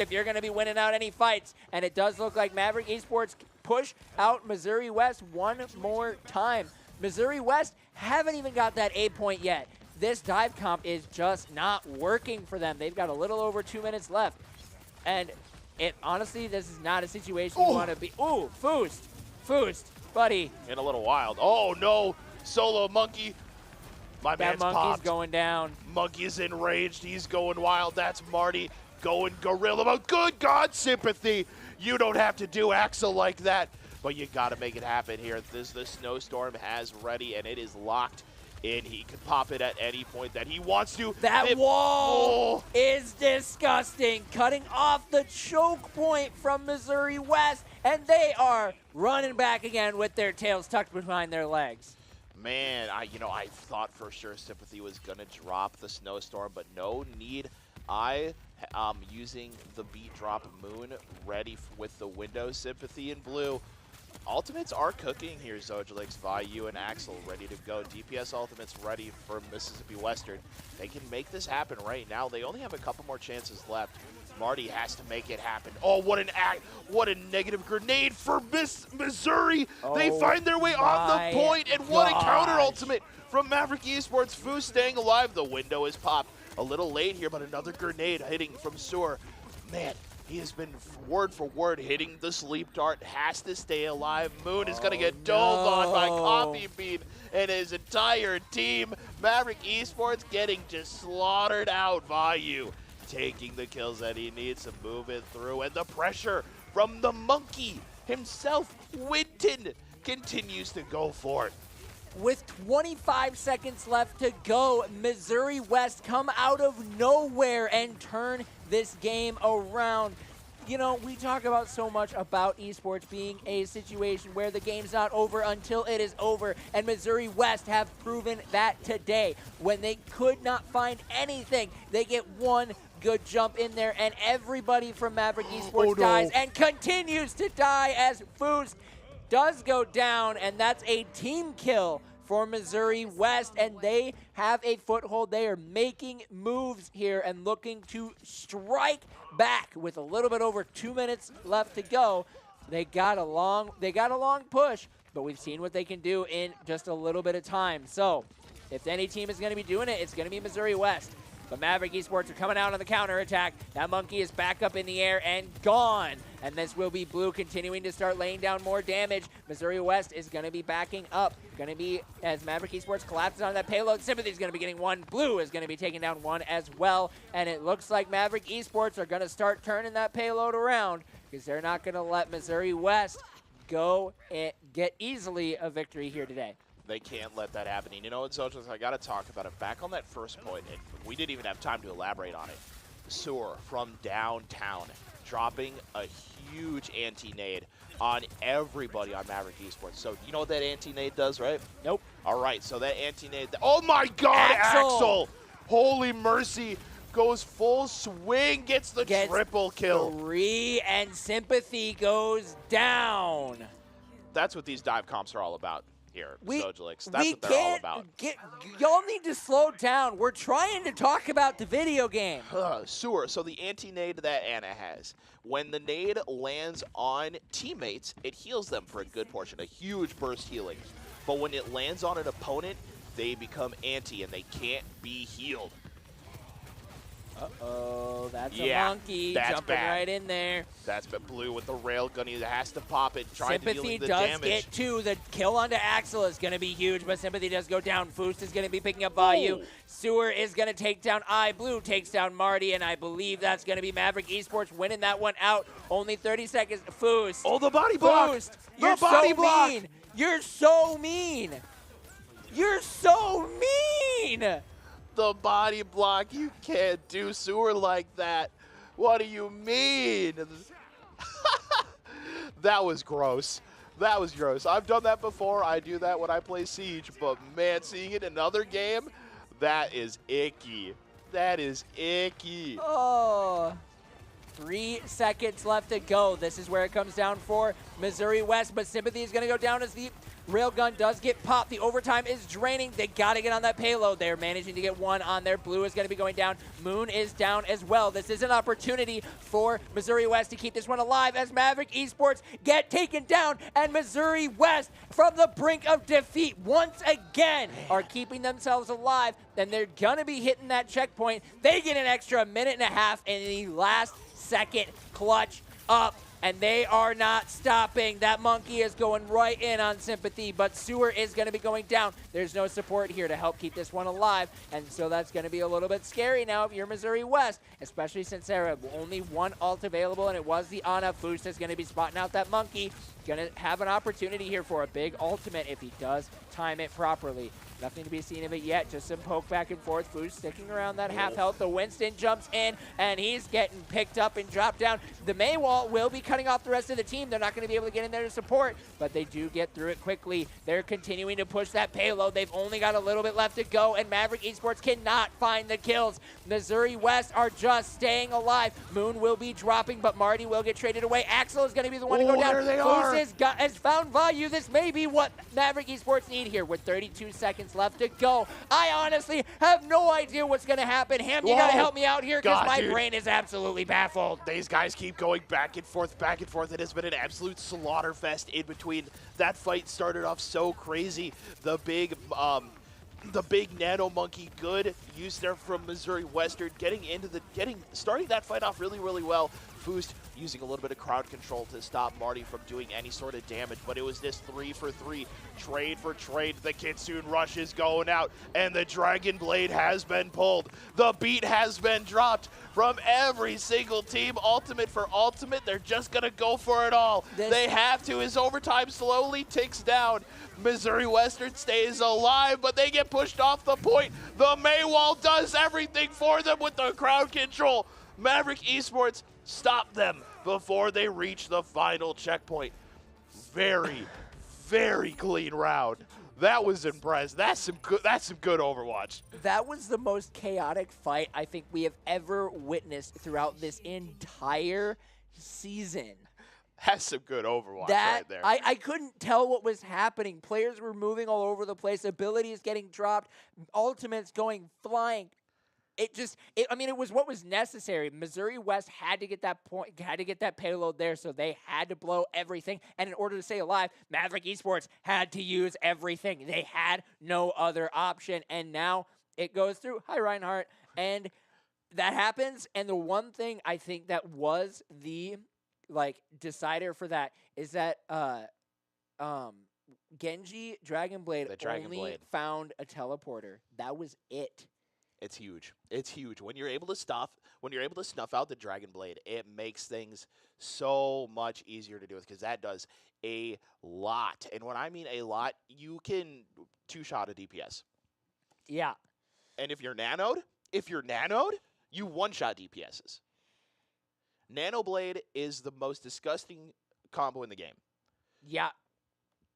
if you're going to be winning out any fights. And it does look like Maverick Esports push out Missouri West one more time. Missouri West haven't even got that A point yet. This dive comp is just not working for them. They've got a little over 2 minutes left. And honestly, this is not a situation you want to be. Ooh, Foost, buddy. In a little wild. Oh, no. Solo Monkey. My man's monkey's popped. going down. Monkey's enraged. He's going wild. That's Marty going gorilla mode. Good God, Sympathy. You don't have to do Axel like that. But you got to make it happen here. The snowstorm has ready, and it is locked in. He can pop it at any point that he wants to. That wall is disgusting. Cutting off the choke point from Missouri West, and they are running back again with their tails tucked behind their legs. Man, I thought for sure Sympathy was going to drop the snowstorm, but no need. I am using the beat drop Moon ready with the window Sympathy in blue. Ultimates are cooking here, Zojilix, Vayu, and Axel ready to go. DPS ultimates ready for Mississippi Western. They can make this happen right now. They only have a couple more chances left. Marty has to make it happen. Oh, what a negative grenade for Missouri. Oh, they find their way on the point, and what a counter ultimate from Maverick Esports. Fu staying alive. The window is popped. A little late here, but another grenade hitting from Sewer. Man, he has been word for word hitting the sleep dart. Has to stay alive. Moon is going to get dove on by Coffee Bean and his entire team. Maverick Esports getting just slaughtered out. Vayu taking the kills that he needs to move it through. And the pressure from the monkey himself, Winton, continues to go for it. With 25 seconds left to go, Missouri West come out of nowhere and turn this game around. You know, we talk about so much about esports being a situation where the game's not over until it is over, and Missouri West have proven that today. When they could not find anything, they get one good jump in there, and everybody from Maverick Esports dies and continues to die as Foos does go down, and that's a team kill for Missouri West, and they have a foothold. They are making moves here and looking to strike back with a little bit over 2 minutes left to go. They got a long push, but we've seen what they can do in just a little bit of time. So if any team is going to be doing it, it's going to be Missouri West. But Maverick Esports are coming out on the counterattack. That monkey is back up in the air and gone. And this will be Blue continuing to start laying down more damage. Missouri West is going to be backing up. Going to be, as Maverick Esports collapses on that payload, Sympathy is going to be getting one. Blue is going to be taking down one as well. And it looks like Maverick Esports are going to start turning that payload around, because they're not going to let Missouri West go and get easily a victory here today. They can't let that happen. And you know what, Zojilix, I got to talk about it. Back on that first point, and we didn't even have time to elaborate on it. Sewer from downtown dropping a huge anti-nade on everybody on Maverick Esports. So you know what that anti-nade does, right? Nope. All right, so that anti-nade, oh my God, Axel! Holy mercy, goes full swing, gets the triple kill. 3, and Sympathy goes down. That's what these dive comps are all about here, Zojilix. That's we what they're all about. Y'all need to slow down. We're trying to talk about the video game. Sewer. So the anti-nade that Anna has, when the nade lands on teammates, it heals them for a good portion, a huge burst healing. But when it lands on an opponent, they become anti and they can't be healed. Uh-oh, that's a monkey jumping right in there. That's been Blue with the railgun. He has to pop it, trying to deal the does damage. Get 2. The kill onto Axel is going to be huge, but Sympathy does go down. Foost is going to be picking up Vayu. Sewer is going to take down Blue takes down Marty, and I believe that's going to be Maverick Esports winning that one out. Only 30 seconds. Foost. Oh, the body block. Foost, you're so mean. You're so mean. You're so mean. The body block, you can't do Sewer like that. What do you mean? That was gross. That was gross. I've done that before. I do that when I play Siege, but man, seeing it in another game, that is icky. That is icky. Oh. 3 seconds left to go. This is where it comes down for Missouri West, but Sympathy is going to go down as the Railgun does get popped. The overtime is draining. They got to get on that payload. They're managing to get one on there. Blue is going to be going down. Moon is down as well. This is an opportunity for Missouri West to keep this one alive as Maverick Esports get taken down, and Missouri West from the brink of defeat once again are keeping themselves alive. Then they're going to be hitting that checkpoint. They get an extra minute and a half in the last second clutch up, and they are not stopping. That monkey is going right in on Sympathy, but Sewer is going to be going down. There's no support here to help keep this one alive, and so that's going to be a little bit scary now if you're Missouri West, especially since there are only one ult available, and it was the Ana. Boost is going to be spotting out that monkey. Going to have an opportunity here for a big ultimate if he does time it properly. Nothing to be seen of it yet, just some poke back and forth. Boost sticking around that half health. The Winston jumps in, and he's getting picked up and dropped down. The Maywall will be cutting off the rest of the team. They're not going to be able to get in there to support, but they do get through it quickly. They're continuing to push that payload. They've only got a little bit left to go, and Maverick Esports cannot find the kills. Missouri West are just staying alive. Moon will be dropping, but Marty will get traded away. Axel is going to be the one to go down. There they are. Has found value. This may be what Maverick Esports need here with 32 seconds left to go. I honestly have no idea what's going to happen. Ham, you got to help me out here because my brain is absolutely baffled. These guys keep going back and forth, back and forth. It has been an absolute slaughter fest in between. That fight started off so crazy. The big Nano Monkey, good use there from Missouri Western, starting that fight off really, really well. Foost using a little bit of crowd control to stop Marty from doing any sort of damage, but it was this 3-for-3, trade for trade. The Kitsune Rush is going out, and the Dragon Blade has been pulled. The beat has been dropped from every single team. Ultimate for ultimate, they're just gonna go for it all. They have to, as overtime slowly ticks down. Missouri Western stays alive, but they get pushed off the point. The Maywall does everything for them with the crowd control. Maverick Esports stop them before they reach the final checkpoint. Very, very clean round. That was impressive. That's some good Overwatch. That was the most chaotic fight I think we have ever witnessed throughout this entire season. That's some good Overwatch right there. I couldn't tell what was happening. Players were moving all over the place. Abilities getting dropped. Ultimates going flying. It was what was necessary. Missouri West had to get that point, had to get that payload there, so they had to blow everything. And in order to stay alive, Maverick Esports had to use everything. They had no other option, and now it goes through. Hi, Reinhardt. And that happens, and the one thing I think that was the decider for that is that Genji Dragonblade only found a teleporter. That was it. It's huge. It's huge. When you're able to snuff out the Dragon Blade, it makes things so much easier to do with, because that does a lot. And when I mean a lot, you can two-shot a DPS. Yeah. And if you're nanoed, you one-shot DPSs. Nano Blade is the most disgusting combo in the game. Yeah.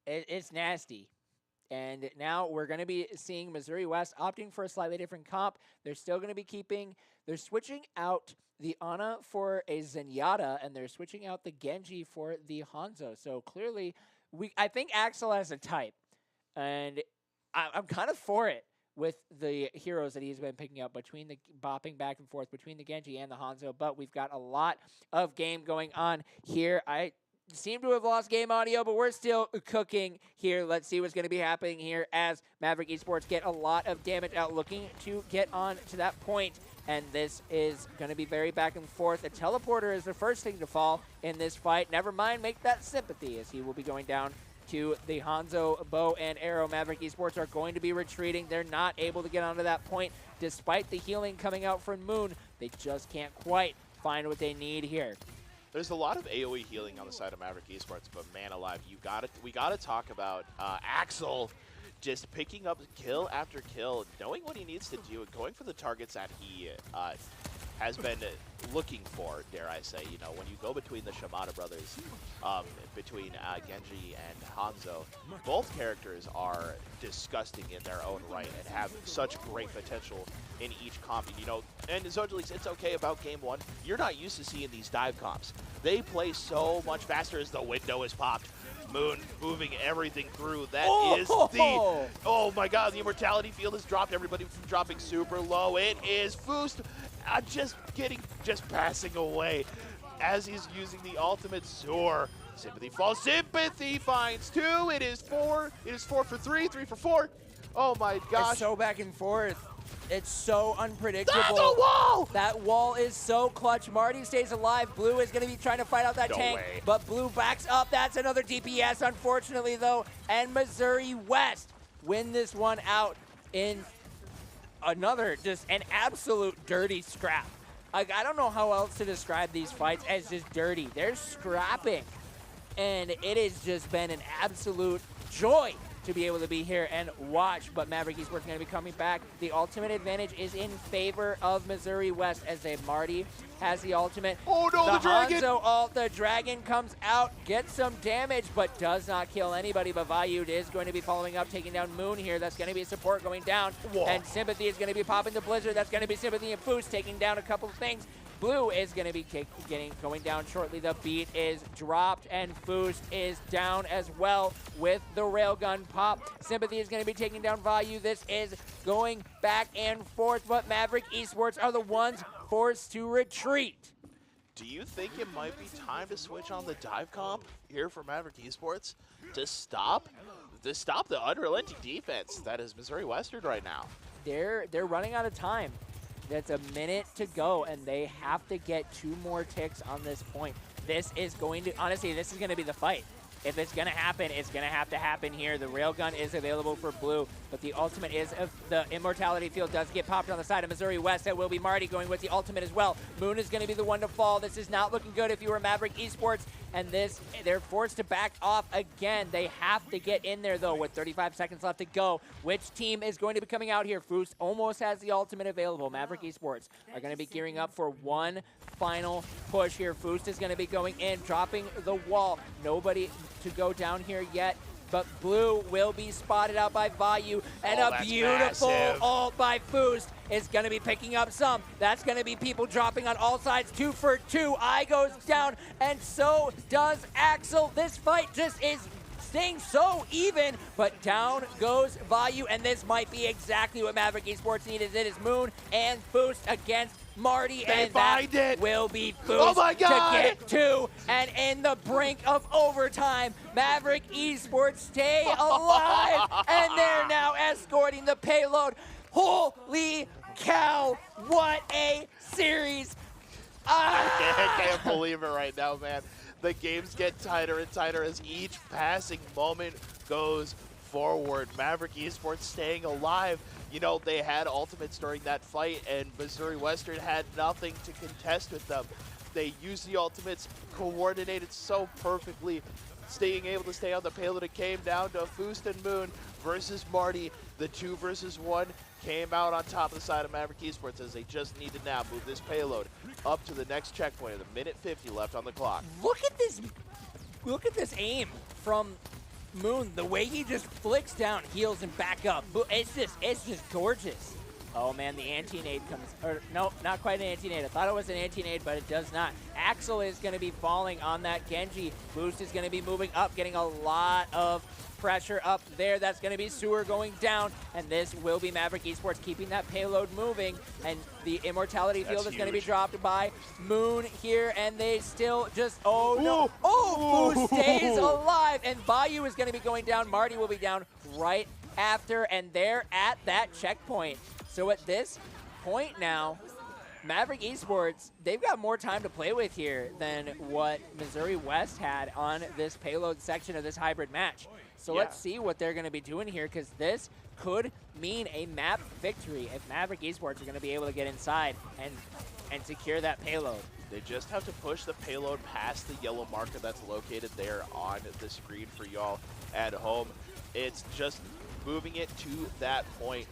It's nasty. And now we're going to be seeing Missouri West opting for a slightly different comp. They're still going to be they're switching out the Ana for a Zenyatta, and they're switching out the Genji for the Hanzo. So clearly, I think Axel has a type, and I'm kind of for it with the heroes that he's been picking up between the bopping back and forth between the Genji and the Hanzo. But we've got a lot of game going on here. I seem to have lost game audio, but we're still cooking here. Let's see what's going to be happening here as Maverick Esports get a lot of damage out, looking to get on to that point. And this is going to be very back and forth. The teleporter is the first thing to fall in this fight. Never mind, make that Sympathy, as he will be going down to the Hanzo bow and arrow. Maverick Esports are going to be retreating. They're not able to get onto that point despite the healing coming out from Moon. They just can't quite find what they need here. There's a lot of AoE healing on the side of Maverick Esports, but man alive, we gotta talk about Axel just picking up kill after kill, knowing what he needs to do, and going for the targets that he has been looking for, dare I say. You know, when you go between the Shimada brothers, between Genji and Hanzo, both characters are disgusting in their own right and have such great potential in each comp. And, you know, and Zojalix, it's okay about game one. You're not used to seeing these dive comps. They play so much faster as the window is popped. Moon moving everything through. That Oh! is oh my god, the immortality field has dropped everybody from dropping super low. It is Foost just passing away as he's using the ultimate Soar. Sympathy falls, Sympathy finds 2. It is 4 for 3, 3 for 4. Oh my gosh. It's so back and forth. It's so unpredictable. That's a wall! That wall is so clutch. Marty stays alive. Blue is going to be trying to fight out that No tank, way. but Blue backs up. That's another DPS, unfortunately, though. And Missouri West win this one out in another, just an absolute dirty scrap. Like, I don't know how else to describe these fights as just dirty. They're scrapping, and it has just been an absolute joy to be able to be here and watch, but Maverick Esports going to be coming back. The ultimate advantage is in favor of Missouri West as Marty has the ultimate. Oh no, the dragon! Hanzo ult, the dragon comes out, gets some damage, but does not kill anybody, but Vayu is going to be following up, taking down Moon here. That's going to be support going down, Whoa. And Sympathy is going to be popping the Blizzard. That's going to be Sympathy and Foost taking down a couple of things. Blue is going to be going down shortly. The beat is dropped, and Foost is down as well with the railgun pop. Sympathy is going to be taking down Vayu. This is going back and forth, but Maverick Esports are the ones forced to retreat. Do you think it might be time to switch on the dive comp here for Maverick Esports to stop the unrelenting defense that is Missouri Western right now? They're running out of time. That's a minute to go, and they have to get 2 more ticks on this point. This is going to, honestly, this is going to be the fight. If it's going to happen, it's going to have to happen here. The railgun is available for Blue, but the ultimate is, if the immortality field does get popped on the side of Missouri West, that will be Marty going with the ultimate as well. Moon is going to be the one to fall. This is not looking good if you were Maverick Esports, and they're forced to back off again. They have to get in there, though, with 35 seconds left to go. Which team is going to be coming out here? Foost almost has the ultimate available. Maverick Esports are going to be gearing up for one final push here. Foost is going to be going in, dropping the wall. Nobody to go down here yet, but Blue will be spotted out by Vayu, and a beautiful ult by Foost is going to be picking up some. That's going to be people dropping on all sides. 2 for 2. Eye goes down, and so does Axel. This fight just is staying so even, but down goes Vayu, and this might be exactly what Maverick Esports needed. It is Moon and Foost against Marty, and that will be Foost to get 2. And in the brink of overtime, Maverick Esports stay alive, and they're now escorting the payload. Holy cow, what a series. I can't believe it right now, man. The games get tighter and tighter as each passing moment goes forward. Maverick Esports staying alive. You know, they had ultimates during that fight, and Missouri Western had nothing to contest with them. They used the ultimates, coordinated so perfectly, staying able to stay on the payload. It came down to Foost and Moon versus Marty. The 2 versus 1 came out on top of the side of Maverick Esports as they just need to now move this payload up to the next checkpoint with a minute 50 left on the clock. Look at this aim from Moon. The way he just flicks down, heals, and back up. It's just gorgeous. Oh man, the anti-nade comes, or no, not quite an anti-nade. I thought it was an anti-nade, but it does not. Axel is going to be falling on that Genji. Boost is going to be moving up, getting a lot of pressure up there. That's going to be Sewer going down, and this will be Maverick Esports keeping that payload moving, and the immortality field is going to be dropped by Moon here, and they still just, oh no, oh, Boost stays alive, and Bayou is going to be going down. Marty will be down right after, and they're at that checkpoint. So at this point now, Maverick Esports, they've got more time to play with here than what Missouri West had on this payload section of this hybrid match. So let's see what they're going to be doing here, because this could mean a map victory if Maverick Esports are going to be able to get inside and secure that payload. They just have to push the payload past the yellow marker that's located there on the screen for y'all at home. It's just moving it to that point.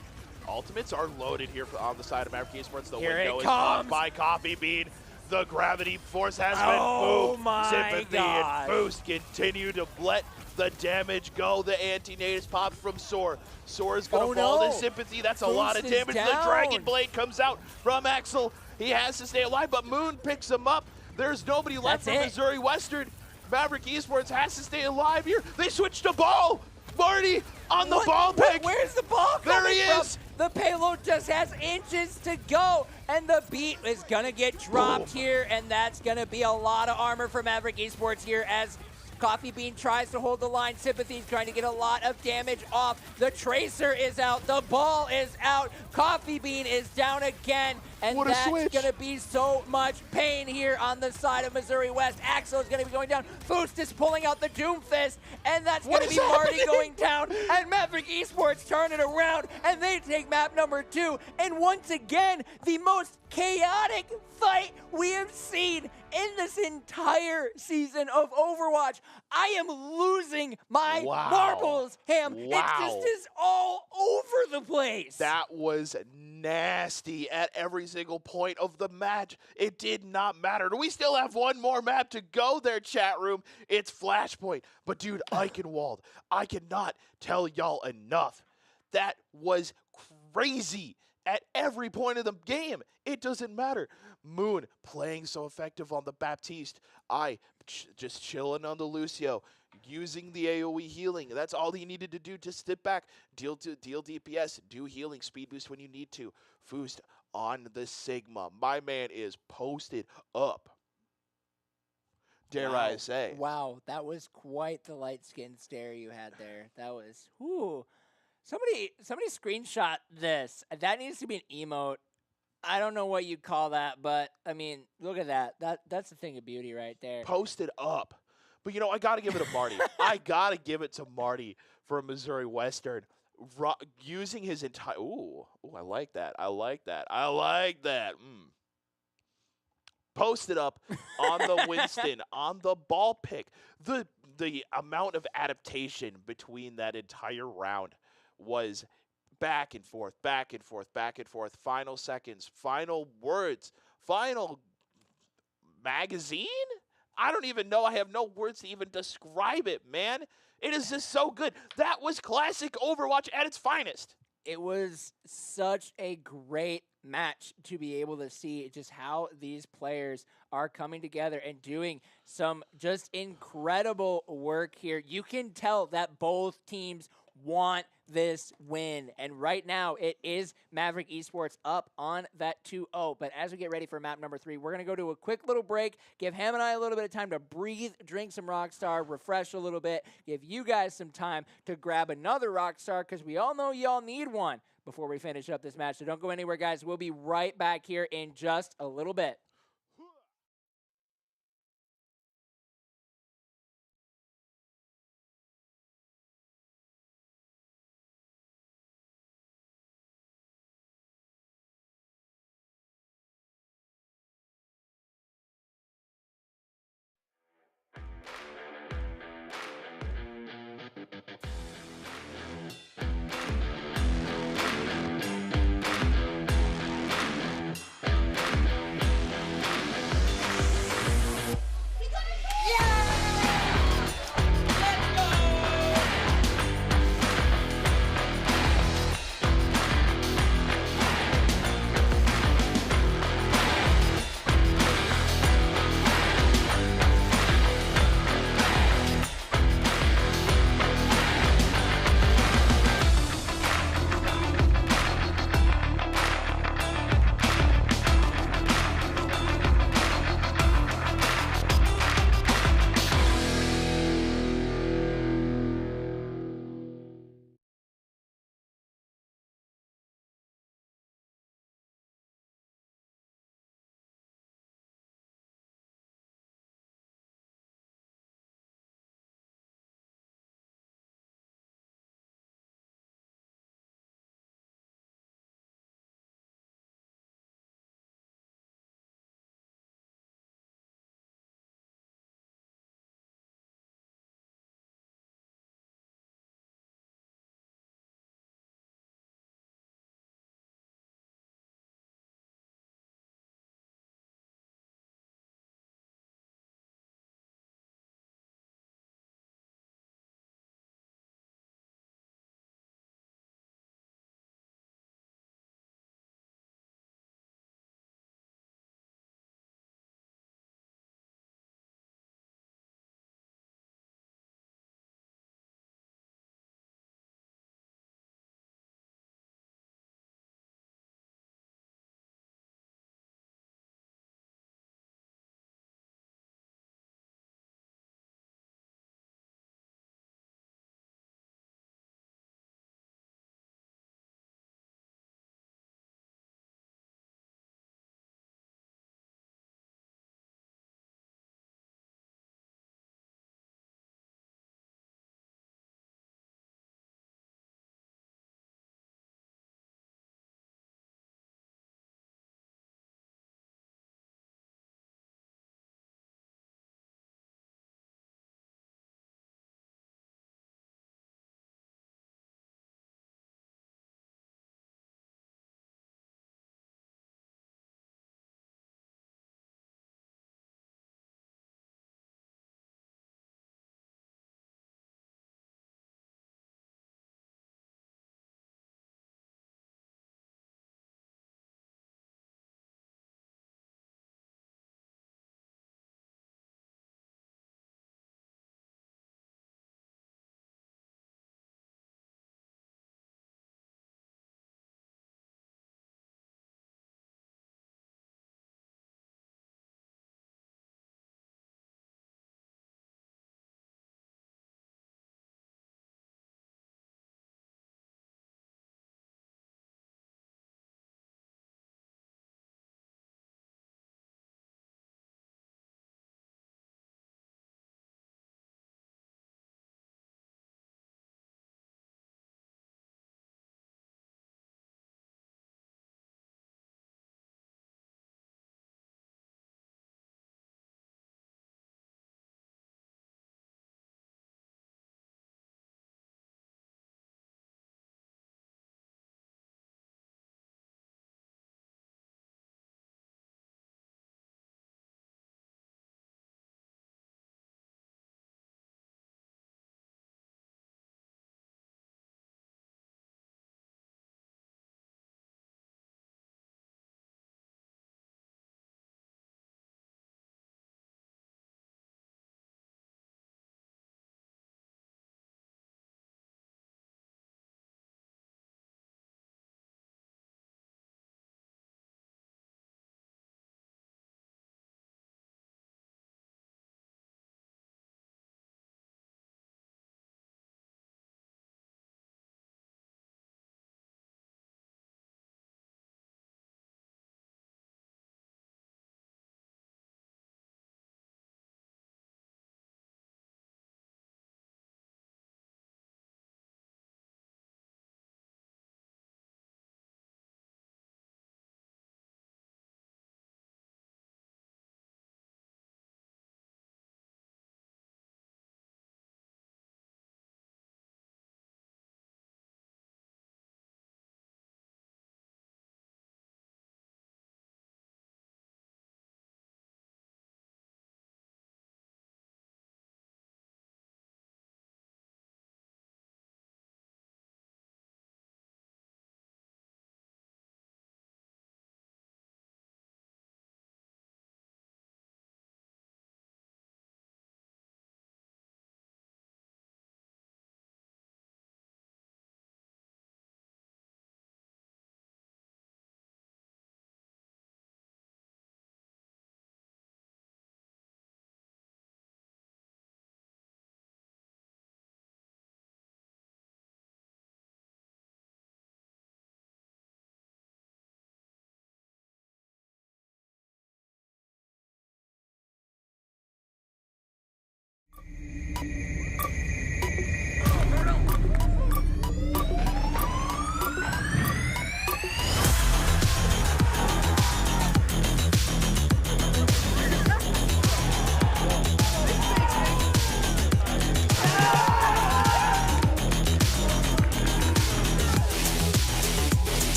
Ultimates are loaded here on the side of Maverick Esports. The window is blocked by Coffee Bean. The gravity force has been moved. Sympathy and Boost continue to let the damage go. The anti-nade is popped from Soar. Soar is going to fall to Sympathy. That's a lot of damage. The Dragon Blade comes out from Axel. He has to stay alive, but Moon picks him up. There's nobody left for Missouri Western. Maverick Esports has to stay alive here. They switched the ball. Marty on the ball pick. Where's the ball There coming he from? is. The payload just has inches to go, and the beat is going to get dropped here, and that's going to be a lot of armor for Maverick Esports here as Coffee Bean tries to hold the line. Sympathy's trying to get a lot of damage off. The Tracer is out. The ball is out. Coffee Bean is down again. And that's going to be so much pain here on the side of Missouri West. Axel is going to be going down. Foost is pulling out the Doom Fist. And that's going to be Marty going down. And Maverick Esports turn it around. And they take map number 2. And once again, the most chaotic fight we have seen in this entire season of Overwatch. I am losing my marbles, Ham. It just is all over the place. That was nasty at every single point of the match. It did not matter. We still have one more map to go there, chat room. It's Flashpoint. But dude, Eichenwald, I cannot tell y'all enough. That was crazy at every point of the game. It doesn't matter. Moon playing so effective on the Baptiste. Just chilling on the Lucio, using the AoE healing. That's all he needed to do. Just sit back, deal DPS, do healing, speed boost when you need to. Foost on the Sigma. My man is posted up. Dare I say. Wow, that was quite the light skin stare you had there. That was, whoo. Somebody screenshot this. That needs to be an emote. I don't know what you'd call that, but I mean, look at that. That's the thing of beauty right there. Posted up. But you know, I gotta give it to Marty. I gotta give it to Marty for Missouri Western. Using his entire ooh, I like that. I like that. I like that. Posted up on the Winston, on the ball pick. The amount of adaptation between that entire round was back and forth, back and forth, back and forth. Final seconds, final words, final magazine? I don't even know. I have no words to even describe it, man. It is just so good. That was classic Overwatch at its finest. It was such a great match to be able to see just how these players are coming together and doing some just incredible work here. You can tell that both teams want this win, and right now it is Maverick Esports up on that 2-0. But as we get ready for map number 3, we're going to go to a quick little break, give Ham and I a little bit of time to breathe, drink some Rockstar, refresh a little bit, give you guys some time to grab another Rockstar, because we all know y'all need one before we finish up this match. So don't go anywhere, guys. We'll be right back here in just a little bit.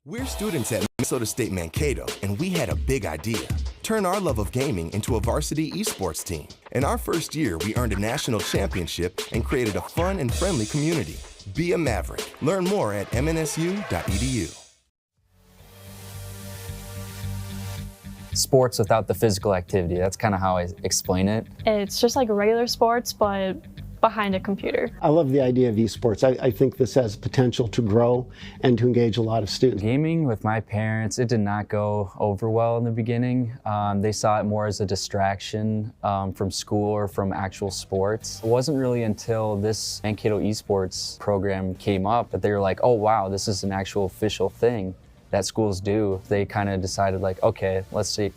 We're students at Minnesota State Mankato, and we had a big idea. Turn our love of gaming into a varsity esports team. In our first year, we earned a national championship and created a fun and friendly community. Be a Maverick. Learn more at mnsu.edu. Sports without the physical activity, that's kind of how I explain it. It's just like regular sports, but behind a computer. I love the idea of esports. I think this has potential to grow and to engage a lot of students. Gaming with my parents, it did not go over well in the beginning. They saw it more as a distraction from school or from actual sports. It wasn't really until this Mankato esports program came up that they were like, oh wow, this is an actual official thing that schools do. They kind of decided like, okay, let's take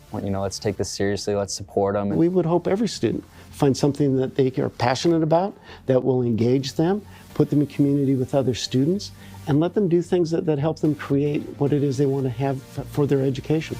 this seriously, let's support them. We would hope every student find something that they are passionate about, that will engage them, put them in community with other students, and let them do things that help them create what it is they want to have for their education.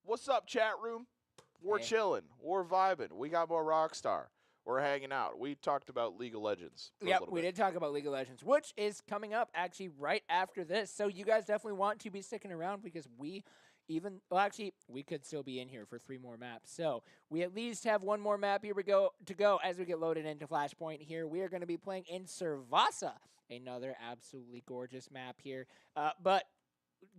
What's up, chat room? We're chilling. We're vibing. We got more Rockstar. We're hanging out. We talked about League of Legends. Yep, we did talk about League of Legends, which is coming up actually right after this. So you guys definitely want to be sticking around because we could still be in here for 3 more maps. So we at least have 1 more map here to go as we get loaded into Flashpoint here. We are going to be playing in Servasa, another absolutely gorgeous map here. But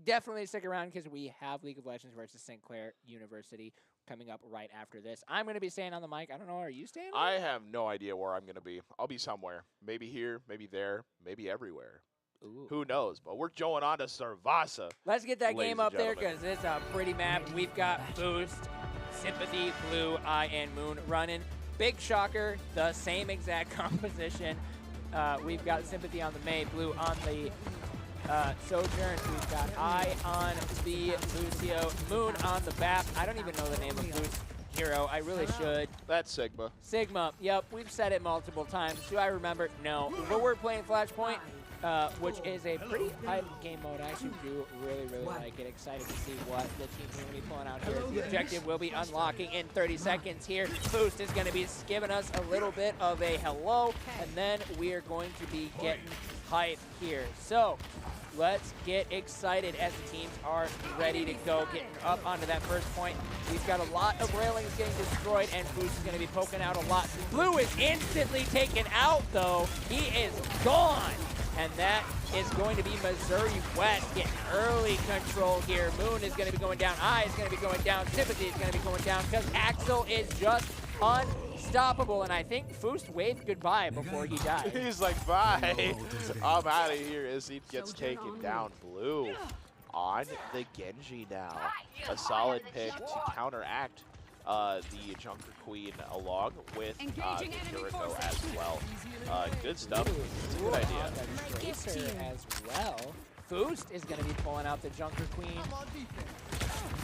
definitely stick around because we have League of Legends versus St. Clair University coming up right after this. I'm going to be staying on the mic. I don't know. Are you staying? I have no idea where I'm going to be. I'll be somewhere. Maybe here, maybe there, maybe everywhere. Ooh. Who knows? But we're going on to Servasa. Let's get that game up there because it's a pretty map. We've got Boost, Sympathy, Blue, I, and Moon running. Big shocker, the same exact composition. We've got Sympathy on the May, Blue on the Sojourn. We've got I on the Lucio, Moon on the BAP. I don't even know the name of Boost hero. I really should. That's Sigma. Sigma. Yep, we've said it multiple times. Do I remember? No. But we're playing Flashpoint, which is a pretty hype game mode. I actually do really like it. Excited to see what the team's going to be pulling out here. The objective will be unlocking in 30 seconds here. Boost is going to be giving us a little bit of a hello, and then we are going to be getting hype here. So let's get excited as the teams are ready to go, getting up onto that first point. We've got a lot of railings getting destroyed, and Boost is going to be poking out a lot. Blue is instantly taken out, though. He is gone. And that is going to be Missouri West getting early control here. Moon is going to be going down. I is going to be going down. Sympathy is going to be going down because Axel is just unstoppable. And I think Foost waved goodbye before he died. He's like, bye. I'm out of here as he gets taken down. Blue on the Genji now. A solid pick to counteract the Junker Queen along with the Kiriko as well. Good stuff. It's a good idea. Tracer as well. Foost is going to be pulling out the Junker Queen.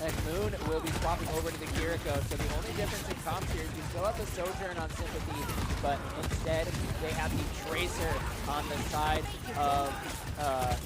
And Moon will be swapping over to the Kiriko. So the only difference in comps here is you still have the Sojourn on Sympathy, but instead they have the Tracer on the side of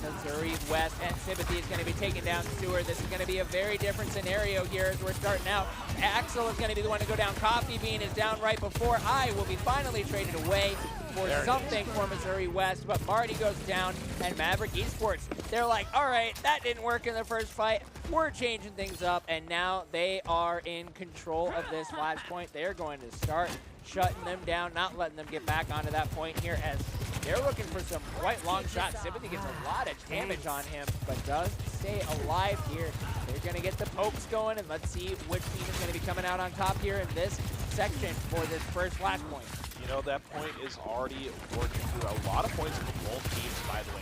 Missouri West, and Sympathy is going to be taking down Stewart. This is going to be a very different scenario here as we're starting out. Axel is going to be the one to go down. Coffee Bean is down right before I will be finally traded away for something for Missouri West, but Marty goes down, and Maverick Esports, they're like, all right, that didn't work in the first fight. We're changing things up, and now they are in control of this flashpoint. They're going to start shutting them down, not letting them get back onto that point here, as they're looking for some quite long shots. Sympathy gets a lot of damage on him, but does stay alive here. They're going to get the pokes going, and let's see which team is going to be coming out on top here in this section for this first flashpoint. You know, that point is already working through a lot of points for both teams, by the way.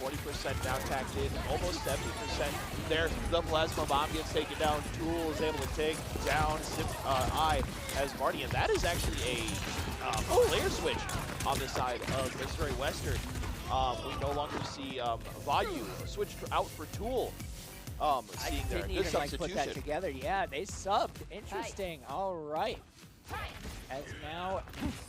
40% down tacked in, almost 70% there. The Plasma Bomb gets taken down. Tool is able to take down I as Marty, and that is actually a player switch on the side of Missouri Western. We no longer see Vayu switched out for Tool. Seeing I their didn't good even like put that together. Yeah, they subbed. Interesting. All right. As now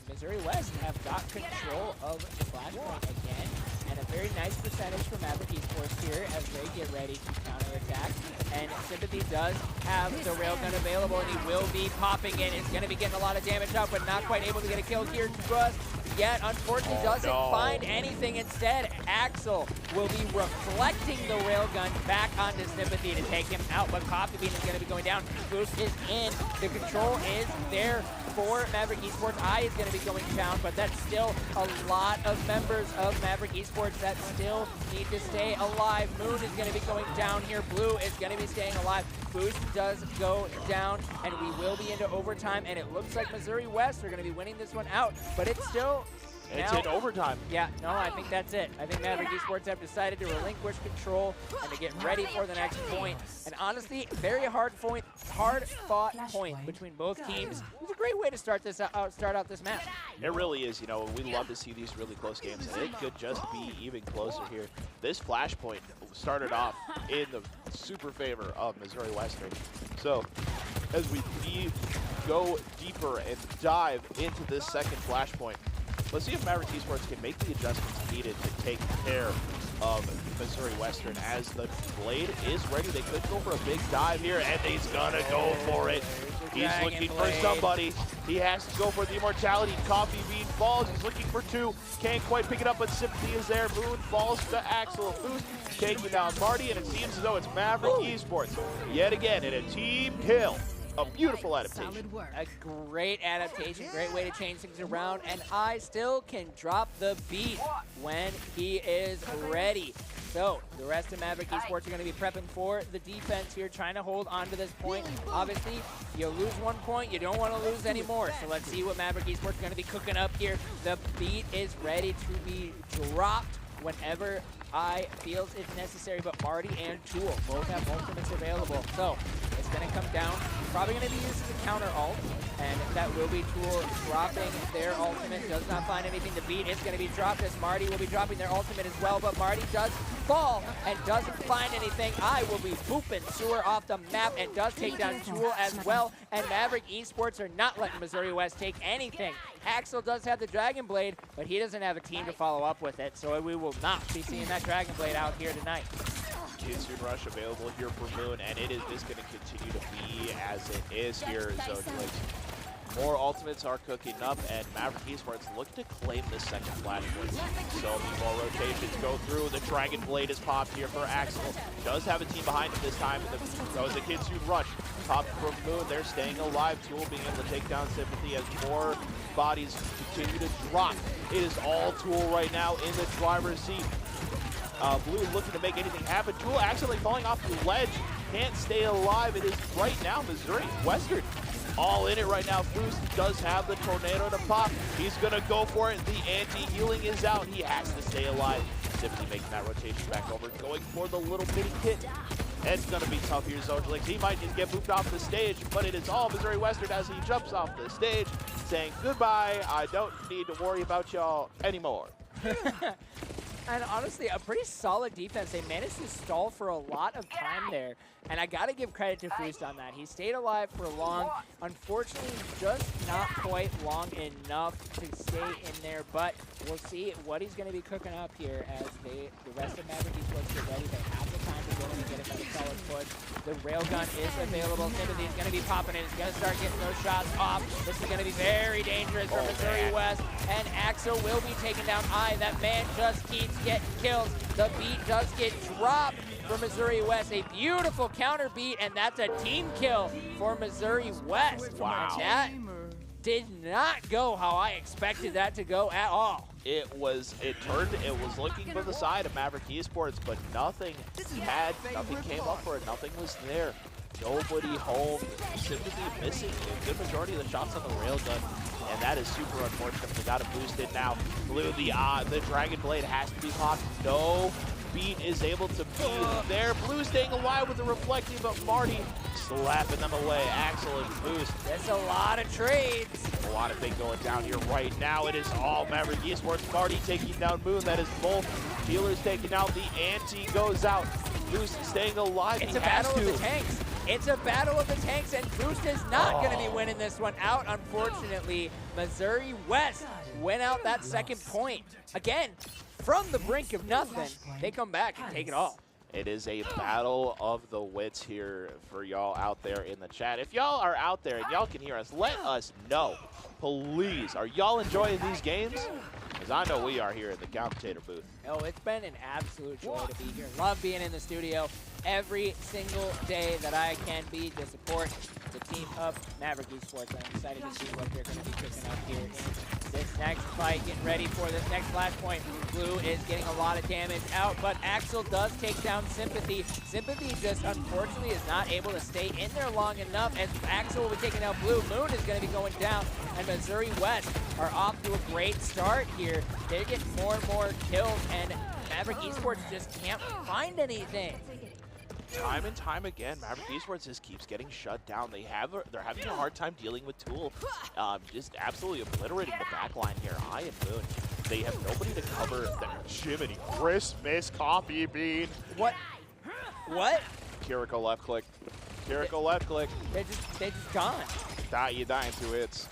Missouri West have got control of the flashpoint again, and a very nice percentage for Maverick Esports here as they get ready to counterattack. And Sympathy does have the railgun available, and he will be popping it. It's going to be getting a lot of damage out, but not quite able to get a kill here just yet. Unfortunately, doesn't find anything. Instead, Axel will be reflecting the railgun back onto Sympathy to take him out, but Coffee Bean is going to be going down. Boost is in. The control is there for Maverick Esports. I is going to be going down, but that's still a lot of members of Maverick Esports that still need to stay alive. Moon is going to be going down here. Blue is going to be staying alive. Boost does go down, and we will be into overtime, and it looks like Missouri West are going to be winning this one out, but it's still... It's in overtime. Yeah, no, I think that's it. I think Maverick Esports have decided to relinquish control and to get ready for the next point. And honestly, very hard-fought point between both teams. It was a great way to start out this match. It really is. You know, we love to see these really close games, and it could just be even closer here. This flashpoint started off in the super favor of Missouri Western. So, as we go deeper and dive into this second flashpoint, let's see if Maverick Esports can make the adjustments needed to take care of Missouri Western. As the blade is ready, they could go for a big dive here, and he's gonna go for it. He's looking for somebody. He has to go for the immortality. Coffee Bean falls. He's looking for two. Can't quite pick it up, but Sympathy is there. Moon falls to Axel. Boost taking down Marty, and it seems as though it's Maverick Esports yet again in a team kill. A beautiful adaptation. A great adaptation, great way to change things around, and I still can drop the beat when he is ready. So the rest of Maverick Esports are going to be prepping for the defense here, trying to hold on to this point. Obviously, you lose 1 point, you don't want to lose any more. So let's see what Maverick Esports is going to be cooking up here. The beat is ready to be dropped whenever I feels it's necessary, but Marty and Tool both have ultimates available. So it's going to come down. Probably going to be used as a counter ult, and that will be Tool dropping their ultimate. Does not find anything. The beat is going to be dropped as Marty will be dropping their ultimate as well, but Marty does fall and doesn't find anything. I will be booping Sewer off the map and does take down Tool as well, and Maverick Esports are not letting Missouri West take anything. Axel does have the Dragon Blade, but he doesn't have a team to follow up with it, so we will not be seeing that Dragon Blade out here tonight. Kitsune Rush available here for Moon, and it is just going to continue to be as it is here. So more ultimates are cooking up, and Maverick Esports look to claim this second flashpoint. So more rotations go through. The Dragon Blade is popped here for Axel. Does have a team behind him this time. That was a Kitsune Rush. Popped from Moon. They're staying alive. Tool being able to take down Sympathy as more bodies continue to drop. It is all Tool right now in the driver's seat. Blue looking to make anything happen. Tool accidentally falling off the ledge. Can't stay alive. It is right now Missouri Western all in it right now. Boost does have the tornado to pop. He's going to go for it. The anti-healing is out. He has to stay alive. Sympathy making that rotation back over. Going for the little mini kit. It's going to be tough here, Zojlix. He might just get moved off the stage, but it is all Missouri Western as he jumps off the stage, saying goodbye. I don't need to worry about y'all anymore. And honestly, a pretty solid defense. They managed to stall for a lot of time there. And I got to give credit to Foost on that. He stayed alive for long. Unfortunately, just not quite long enough to stay in there. But we'll see what he's going to be cooking up here as the rest of Maverick Esports get ready. They have the time to go in and get another solid push. The railgun is available. Sympathy is going to be popping in. He's going to start getting those shots off. This is going to be very dangerous for Missouri West. And Axel will be taken down. That man just keeps getting kills. The beat does get dropped for Missouri West. A beautiful counter beat, and that's a team kill for Missouri West. Wow. That did not go how I expected that to go at all. It was looking for the side of Maverick Esports, but nothing came up for it. Nothing was there. Nobody home. Sympathy missing a good majority of the shots on the railgun, and that is super unfortunate. They got to boost it now. Blue, the Dragon Blade has to be popped. No, Beat is able to be there. Blue staying alive with the reflecting, but Marty slapping them away. Axel and Boost. That's a lot of trades. A lot of things going down here right now. It is all Maverick Esports. Marty taking down Moon. That is both dealers taking out. The ante goes out. Boost staying alive. It's a battle of the tanks. It's a battle of the tanks, and Boost is not going to be winning this one out, unfortunately. Missouri West went out that second point. Again, from the brink of nothing, they come back and take it all. It is a battle of the wits here for y'all out there in the chat. If y'all are out there and y'all can hear us, let us know. Please, are y'all enjoying these games? Because I know we are here in the commentator booth. Oh, it's been an absolute joy to be here. Love being in the studio every single day that I can be to support the team of Maverick Esports. I'm excited to see what they're going to be cooking up here in this next fight. Getting ready for this next flashpoint. Blue is getting a lot of damage out, but Axel does take down Sympathy. Sympathy just unfortunately is not able to stay in there long enough, as Axel will be taking out Blue. Moon is going to be going down, and Missouri West are off to a great start here. They're getting more and more kills, and Maverick Esports just can't find anything. Time and time again, Maverick Esports just keeps getting shut down. They're having a hard time dealing with Tool, just absolutely obliterating the back line here. I and Moon, they have nobody to cover that Jiminy Christmas coffee bean. What? What? Kiriko left click. Kiriko left click. They just gone. You die in 2 hits.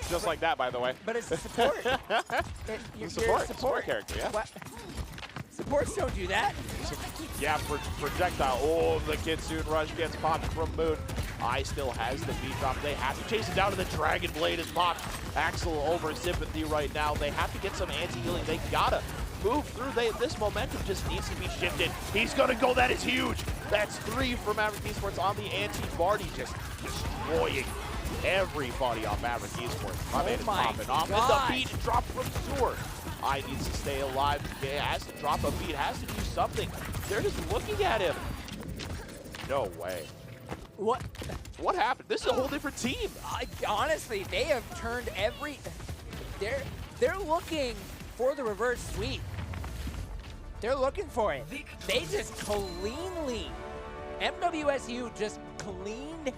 Just like that, by the way. But it's a support. You're support character, yeah. What? Supports don't do that. Yeah, projectile. Oh, the Kitsune Rush gets popped from Moon. I still has the beat drop. They have to chase it down, to the Dragon Blade is popped. Axel over Sympathy right now. They have to get some anti-healing. They gotta move through. This momentum just needs to be shifted. He's gonna go. That is huge. That's 3 for Maverick Esports on the anti-Barty, just destroying everybody on Maverick Esports. My man is popping off. And the beat drop from Sewer. I needs to stay alive. It has to drop a beat, has to do something. They're just looking at him. No way. What happened? This is a whole different team. Honestly, they have turned they're looking for the reverse sweep. They're looking for it. They just cleanly, MWSU just cleaned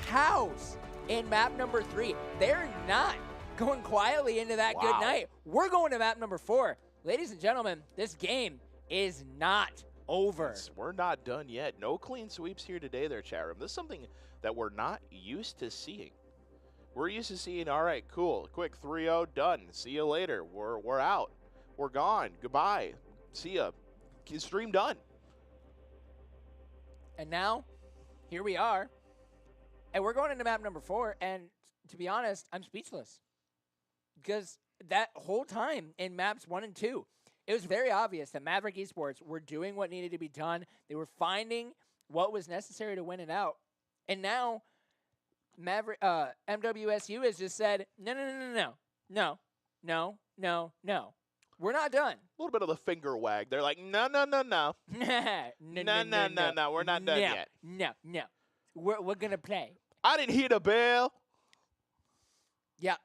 house in map number 3. They're not going quietly into that good night. We're going to map number 4. Ladies and gentlemen, this game is not over. We're not done yet. No clean sweeps here today there, chat room. This is something that we're not used to seeing. We're used to seeing, all right, cool, quick 3-0, done. See you later. We're out. We're gone. Goodbye. See ya. Stream done. And now, here we are. And we're going into map number 4, and to be honest, I'm speechless. Because that whole time in maps 1 and 2, it was very obvious that Maverick Esports were doing what needed to be done. They were finding what was necessary to win it out. And now, MWSU has just said, no. We're not done. A little bit of the finger wag. They're like, no. No, we're not done yet. No. We're going to play. I didn't hear the bell. Yeah.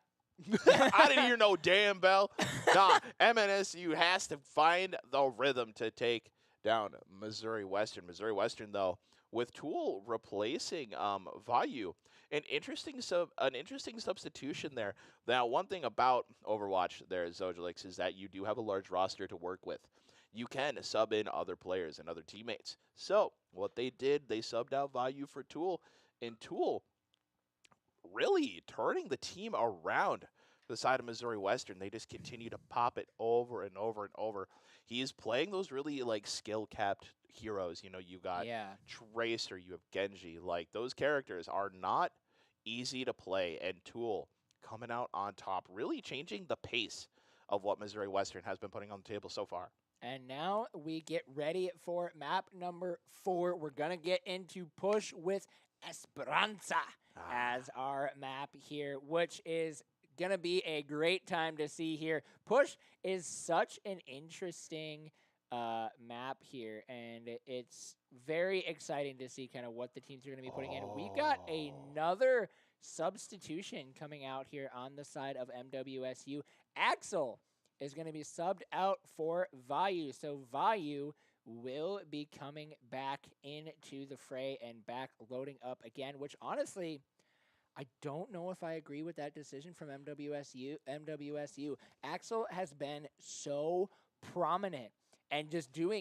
I didn't hear no damn bell. Nah, MNSU has to find the rhythm to take down Missouri Western. Missouri Western, though, with Tool replacing Vayu, an interesting substitution there. Now, one thing about Overwatch there, Zojalix, is that you do have a large roster to work with. you can sub in other players and other teammates. So what they did, they subbed out Vayu for Tool, and Tool really turning the team around the side of Missouri Western. They just continue to pop it over and over and over. He is playing those really like skill-capped heroes. You know, you got Tracer, you have Genji. Like, those characters are not easy to play, and Tool coming out on top, really changing the pace of what Missouri Western has been putting on the table so far. And now we get ready for map number 4. We're going to get into Push with Esperanza as our map here, which is going to be a great time to see here. Push is such an interesting map here, and it's very exciting to see kind of what the teams are going to be putting in. We got another substitution coming out here on the side of MWSU. Axel is going to be subbed out for Vayu. So Vayu will be coming back into the fray and back loading up again, which honestly, I don't know if I agree with that decision from MWSU. Axel has been so prominent and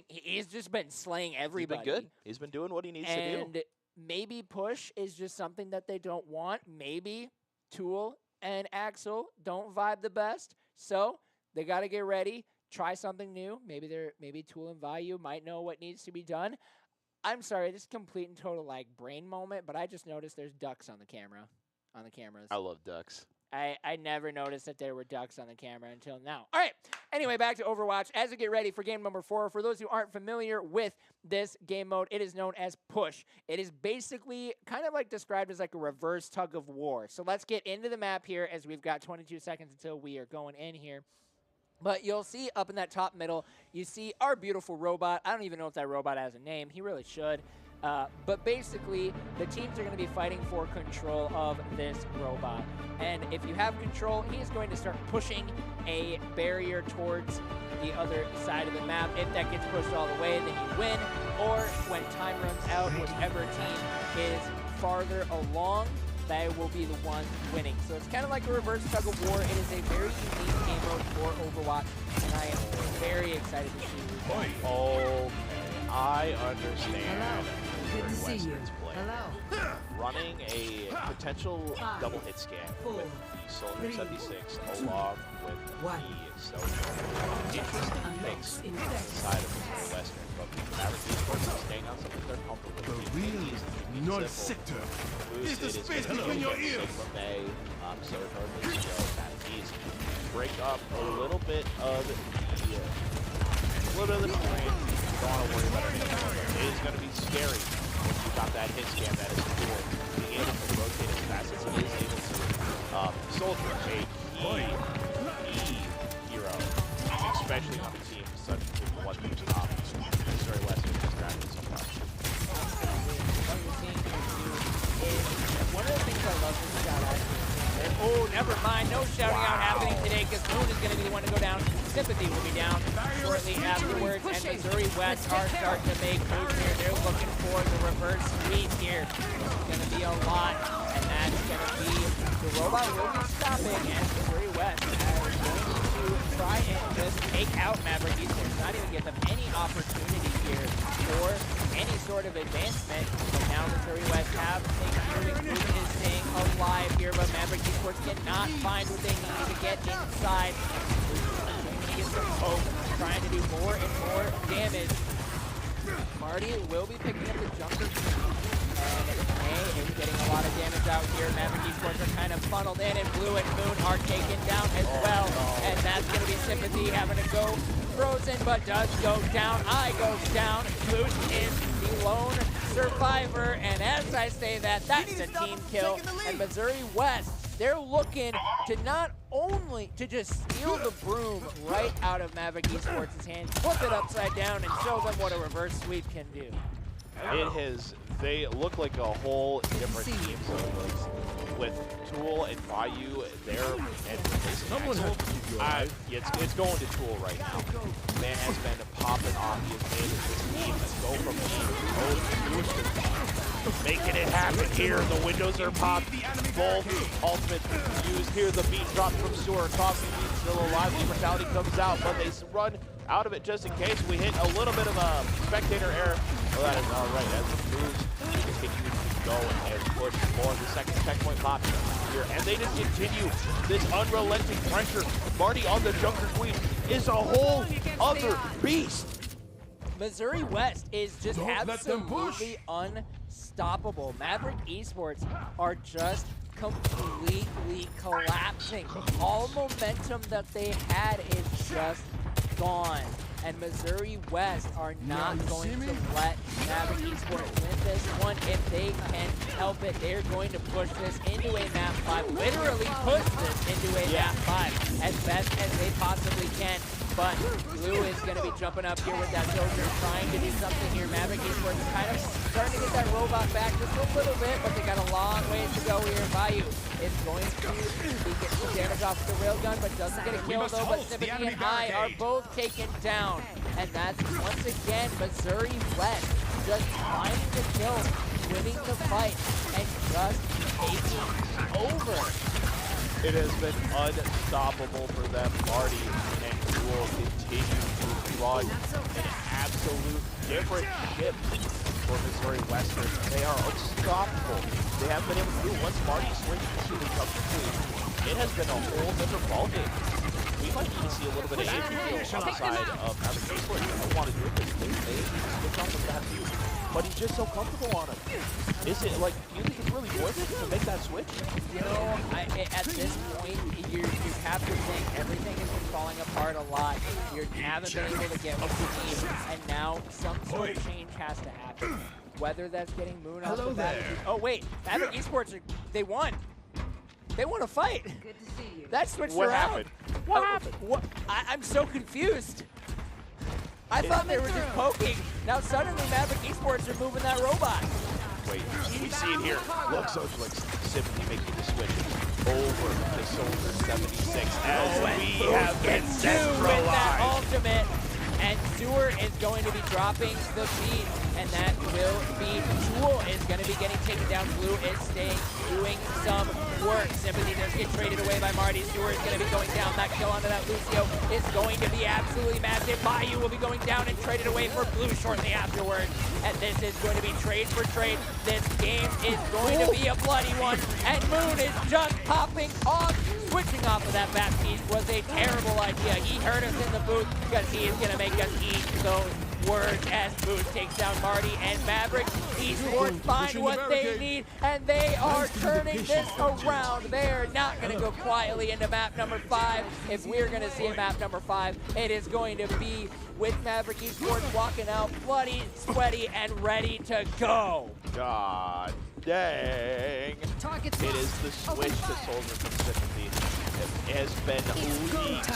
he's just been slaying everybody. He's been good. He's been doing what he needs to do. And maybe Push is just something that they don't want. Maybe Tool and Axel don't vibe the best. So they got to get ready, try something new. Maybe Tool and Vayu might know what needs to be done. I'm sorry, this is complete and total like brain moment, but I just noticed there's ducks on the cameras. I love ducks. I never noticed that there were ducks on the camera until now. All right. Anyway, back to Overwatch. As we get ready for game number 4, for those who aren't familiar with this game mode, it is known as Push. It is basically kind of like described as like a reverse tug of war. So let's get into the map here as we've got 22 seconds until we are going in here. But you'll see up in that top middle, you see our beautiful robot. I don't even know if that robot has a name. He really should. But basically, the teams are going to be fighting for control of this robot. And if you have control, he is going to start pushing a barrier towards the other side of the map. If that gets pushed all the way, then you win. Or when time runs out, whichever team is farther along, they will be the ones winning. So it's kind of like a reverse tug of war. It is a very unique game mode for Overwatch, and I am very excited to see it. Oh, I understand Missouri Western's play. Running a potential double hit scan with the Soldier 76 along with the interesting mix on the side of Missouri Western. But Maverick Esports is staying on something they're comfortable with. The real North Sector is the space between your ears. So it hardly shows that easy. Break up a little bit of the terrain. Don't want to worry about it. It is going to be scary when you got that hit scan. That is cool. Being able to rotate as fast as he is able to. Soldier, a key hero, especially on a team such as the one who's top. Missouri Western has drafted so much. One of the things I love is shout out. Oh, never mind. No shouting out happening today because Moon is going to be the one to go down. Sympathy will be down shortly afterwards. And Missouri West are starting to make moves here. They're looking for the reverse sweep here. It's going to be a lot. And that's going to be the robot will be stopping. And Missouri West is going to try and just take out Maverick Esports. Not even give them any opportunity here for any sort of advancement. But now Missouri West have things moving. Moon is staying alive here, but Maverick Esports cannot find what they need to get inside. Get some hope, trying to do more and more damage. Marty will be picking up the jumper. And May is getting a lot of damage out here. Maverick Esports are kind of funneled in, and Blue and Moon are taken down as well. And that's going to be Sympathy having to go frozen, but does go down. I goes down. Moose is the lone survivor. And as I say that, that's a team kill. And Missouri West, they're looking to not only to just steal the broom right out of Maverick Esports' hands, flip it upside down, and show them what a reverse sweep can do. They look like a whole different team. So with Tool and Vayu there, and it's going to Tool right now. Man has been popping off. He has made this team go from being making it happen here. The windows are popped. Both ultimate used here. The beat drops from Sewer. Coffee Beat still alive. The Immortality comes out, but they run out of it just in case. We hit a little bit of a spectator error. Well, that is all right. As the moves continue to go and push for the second checkpoint pop here. And they just continue this unrelenting pressure. Marty on the Junker Queen is a whole other beast. Missouri West is just absolutely unstoppable. Maverick Esports are just completely collapsing. All momentum that they had is just gone. And Missouri West are not going to let Maverick Esports win this one if they can help it. They're going to push this into a map 5, literally push this into a map 5 as best as they possibly can. But Blue is going to be jumping up here with that soldier, trying to do something here. Maverick Esports is kind of starting to get that robot back just a little bit, but they got a long ways to go here. Bayou is going to be getting some damage off the railgun, but doesn't get a kill though. But Sympathy and I are both taken down. And that's once again Missouri West just finding the kill, winning the fight, and just taking over. It has been unstoppable for them. Marty and Cool continue to run an absolute different ship for Missouri Western. They are unstoppable. They have been able to do once Marty switched to the Junker Queen. It has been a whole different ballgame. We might need to see a little bit of APQ on the side of Maverick Esports. I don't want to do it because they switch off of that view. But he's just so comfortable on it. Is it like, do you think it's really worth it to make that switch? You know, at this point, you have to think everything has been falling apart a lot. You haven't been able to get what you need, and now some sort of change has to happen. Whether that's getting Moon off the bat. Oh wait, Maverick Esports, they won. They won a fight. Good to see you. That switched What around. happened? What happened? What? I'm so confused. I thought they were just poking. Now suddenly Maverick Esports are moving that robot. Wait, we see it here. Look, Socialix, Sympathy making the switch over to Soldier 76 as we have been With that centralized. ultimate. And Sewer is going to be dropping the beat, and that will be Tool is going to be getting taken down. Blue is staying, doing some work. Sympathy does get traded away by Marty. Sewer is going to be going down. That kill onto that Lucio is going to be absolutely massive. Bayou will be going down and traded away for Blue shortly afterwards. And this is going to be trade for trade. This game is going to be a bloody one. And Moon is just popping off. Switching off of that back piece was a terrible idea. He heard us in the booth because he is going to make us eat those words as Booth takes down Marty and Maverick. Esports find what they need, and they are turning this around. They're not going to go quietly into map number 5. If we're going to see a map number 5, it is going to be with Maverick Esports walking out bloody, sweaty, and ready to go. God dang. It is the switch to Soldier from Sympathy. It has been leaked.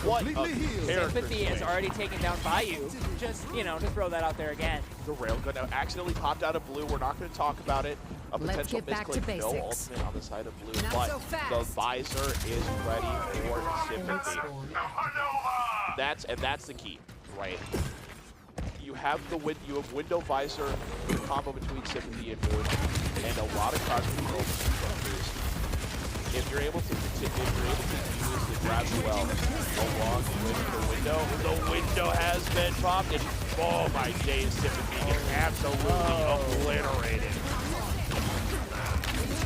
What a character Sympathy has switch. already taken down Bayou. Just, you know, to throw that out there again. The railgun now accidentally popped out of Blue. We're not going to talk about it. A potential get back to misclick, no basics. ultimate on the side of Blue, Not but so fast. the visor is ready for Sympathy. That's the key, right? You have window visor, the combo between Sympathy and Moon, and a lot of cross control jumpers. If you're able to use the grab well along with the window has been popped, and oh my days, Sympathy gets absolutely obliterated.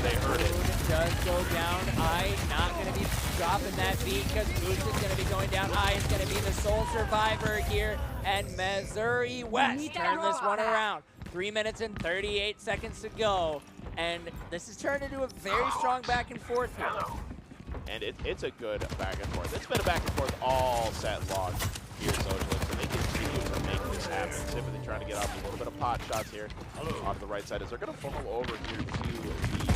They heard it. Does go down. I not going to be dropping that beat because Booth is going to be going down. I is going to be the sole survivor here, and Missouri West turn this one around. 3 minutes and 38 seconds to go, and this has turned into a very strong back and forth here. And it's a good back and forth. It's been a back and forth all set long here, Socialist, and they continue to make this happen. Sympathy trying to get off a little bit of pot shots here onto the right side as they're going to funnel over here to the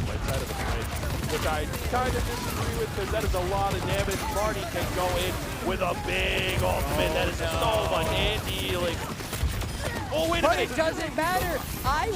right side of the bridge, which I kind of disagree with because that is a lot of damage. Marty can go in with a big ultimate. That is so much anti-healing. Oh, wait a But minute. it doesn't matter.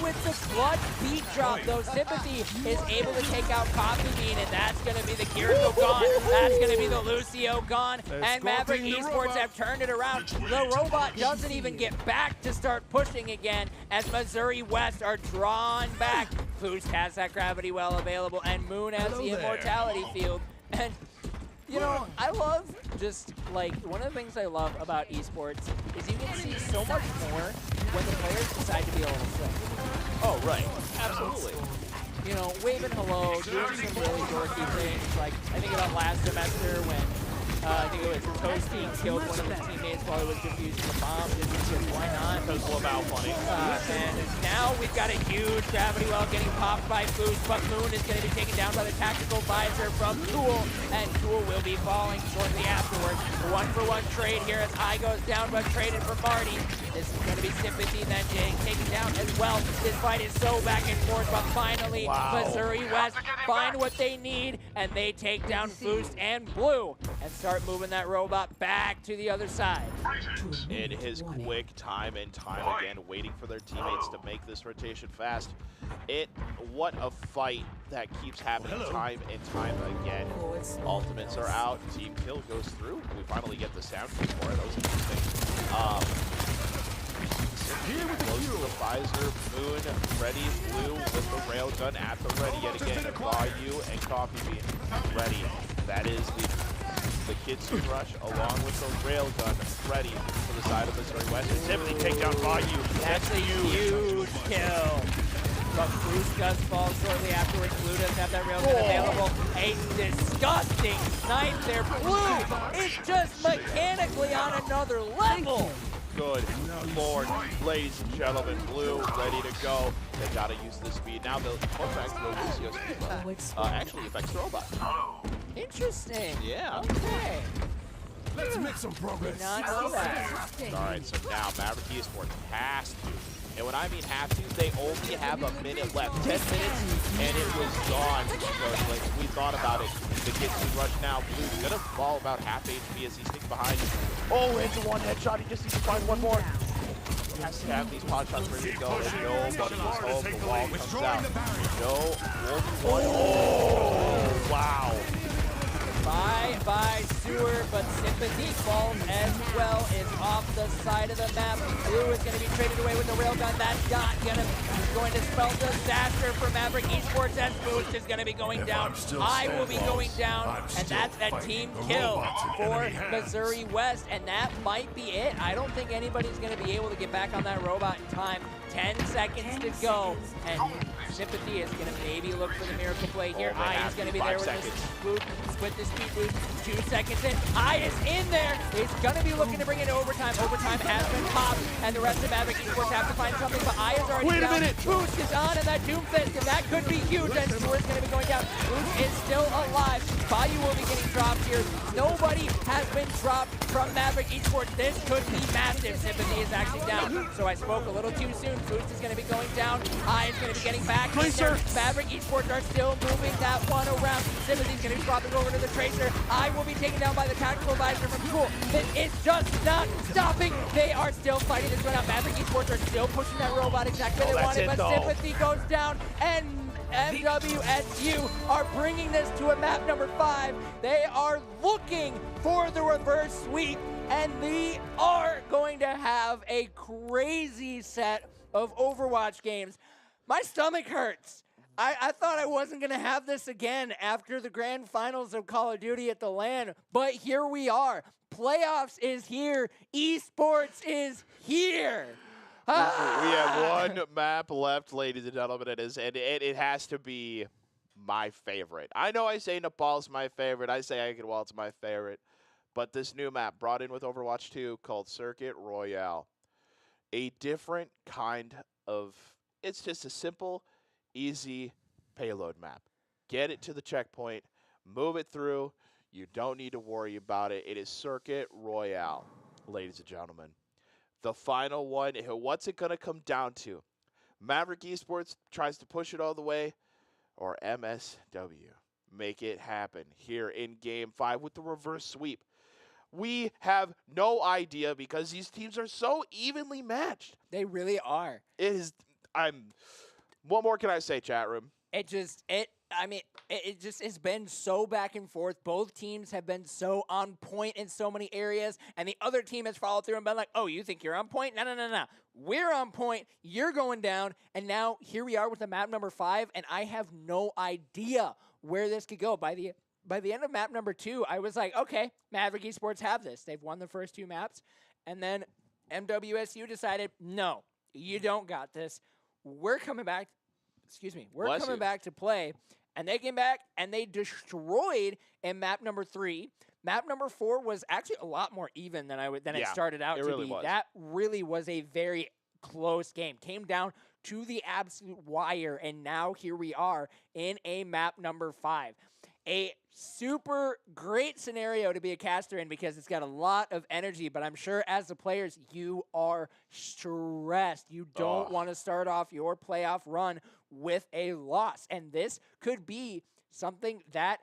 With the clutch beat drop, though, Sympathy is able to take out Coffee Bean, and that's going to be the Kiriko gone. That's going to be the Lucio gone. And Maverick Esports have turned it around. The robot doesn't even get back to start pushing again as Missouri West are drawn back. Boost has that gravity well available, and Moon has the immortality field. And you know, I love just, like, one of the things I love about esports is you can see so much more when the players decide to be a little sick. Oh, right. Absolutely. You know, waving hello, doing some really dorky things. Like, I think about last semester when I think it was Toasty killed one of his teammates while he was defusing the bomb. Just because why not? That was about funny. And now we've got a huge gravity well getting popped by Boost, but Moon is going to be taken down by the tactical visor from Tool, and Tool will be falling shortly afterwards. A one-for-one trade here as I goes down, but traded for Marty. This is going to be Sympathy then getting taken down as well. This fight is so back and forth, but finally Missouri West find what they need, and they take down Boost and Blue and start moving that robot back to the other side. In his quick time and time again, waiting for their teammates to make this rotation fast. What a fight that keeps happening time and time again. Ultimates are out, team kill goes through. We finally get the sound for it. That was interesting. Close to the visor, Moon, ready, Blue with the railgun at the ready yet again. Bayou and Coffee Bean ready. That is the Kitsune Rush along with the railgun ready for the side of Missouri West. And Sympathy take down Bayou. That's a huge kill. But Boost does fall shortly afterwards. Blue does have that railgun available. A disgusting snipe there. Blue is just mechanically on another level. Good Lord, ladies and gentlemen, Blue ready to go. They gotta use the speed. Now they'll come back to the Lucio speed level. Actually affects the robot. Interesting. Yeah. Okay. Let's make some progress. Did not know that. Alright, so now Maverick Esports has to. And when I mean have to, they only have a minute left. 10 minutes, and it was gone. So, like, we thought about it. The Kitsune Rush now. Blue's gonna fall about half HP as he sneaks behind. Oh, it's a one headshot. He just needs to find one more. He has to have these pot shots ready to go. And nobody is home. The wall comes out. No. Oh, wow. By Sewer, but Sympathy falls as well, is off the side of the map. Blue is going to be traded away with the railgun. That's not going to spell disaster for Maverick Esports, as Boost is going to be going down. I will be going down, and that's a team kill for Missouri West, and that might be it. I don't think anybody's going to be able to get back on that robot in time. 10 seconds to go, and Sympathy is going to maybe look for the miracle play here. I is going to be there with the speed boost. 2 seconds in. I is in there. He's going to be looking to bring it to overtime. Overtime has been popped, and the rest of Maverick Esports have to find something, but I is already down. Wait a minute. Boost is on, and that Doom Fist, and that could be huge, and Sewer is going to be going down. Boost is still alive. Bayou will be getting dropped here. Nobody has been dropped from Maverick Esports. This could be massive. Sympathy is actually down, so I spoke a little too soon. Boost is going to be going down. I is going to be getting back in there. Maverick Esports are still moving that one around. Sympathy is going to be swapping over to the Tracer. I will be taken down by the tactical visor from Tool. This is just not stopping. They are still fighting this one out. Maverick Esports are still pushing that robot exactly where they wanted, but Sympathy goes down, and MWSU are bringing this to a map number 5. They are looking for the reverse sweep, and they are going to have a crazy set of Overwatch games. My stomach hurts. I thought I wasn't going to have this again after the grand finals of Call of Duty at the LAN, but here we are. Playoffs is here. Esports is here. We have one map left, ladies and gentlemen, and it has to be my favorite. I know I say Nepal's my favorite. I say Eichenwald's my favorite. But this new map brought in with Overwatch 2 called Circuit Royale. A different kind of, it's just a simple, easy payload map. Get it to the checkpoint, move it through. You don't need to worry about it. It is Circuit Royale, ladies and gentlemen. The final one, what's it going to come down to? Maverick Esports tries to push it all the way, or MSW make it happen here in Game 5 with the reverse sweep. We have no idea because these teams are so evenly matched. They really are. What more can I say, chat room? It just has been so back and forth. Both teams have been so on point in so many areas, and the other team has followed through and been like, oh, you think you're on point? No, no, no, no. We're on point. You're going down. And now here we are with the map number 5, and I have no idea where this could go. By the end of map number 2, I was like, okay, Maverick Esports have this. They've won the first 2 maps, and then MWSU decided, no, you don't got this. We're coming back. We're coming back to play. And they came back and they destroyed in map number 3. Map number 4 was actually a lot more even than it started out to be. Was. That really was a very close game. Came down to the absolute wire, and now here we are in a map number 5. A super great scenario to be a caster in because it's got a lot of energy, but I'm sure as the players, you are stressed. You don't want to start off your playoff run with a loss, and this could be something that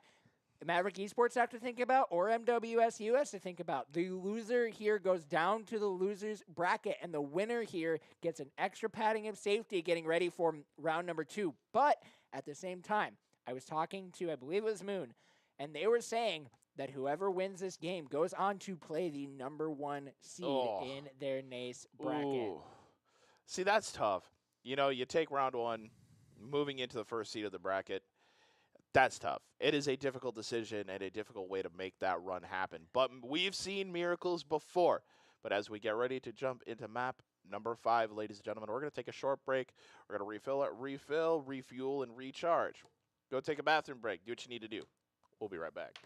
Maverick Esports have to think about or MWSU has to think about. The loser here goes down to the loser's bracket, and the winner here gets an extra padding of safety getting ready for round number 2. But at the same time, I was talking to, I believe it was Moon, and they were saying that whoever wins this game goes on to play the number 1 seed in their NACE bracket. Ooh. See, that's tough. You know, you take round 1, moving into the first seed of the bracket. That's tough. It is a difficult decision and a difficult way to make that run happen. But we've seen miracles before. But as we get ready to jump into map number 5, ladies and gentlemen, we're going to take a short break. We're going to refuel, and recharge. Go take a bathroom break. Do what you need to do. We'll be right back.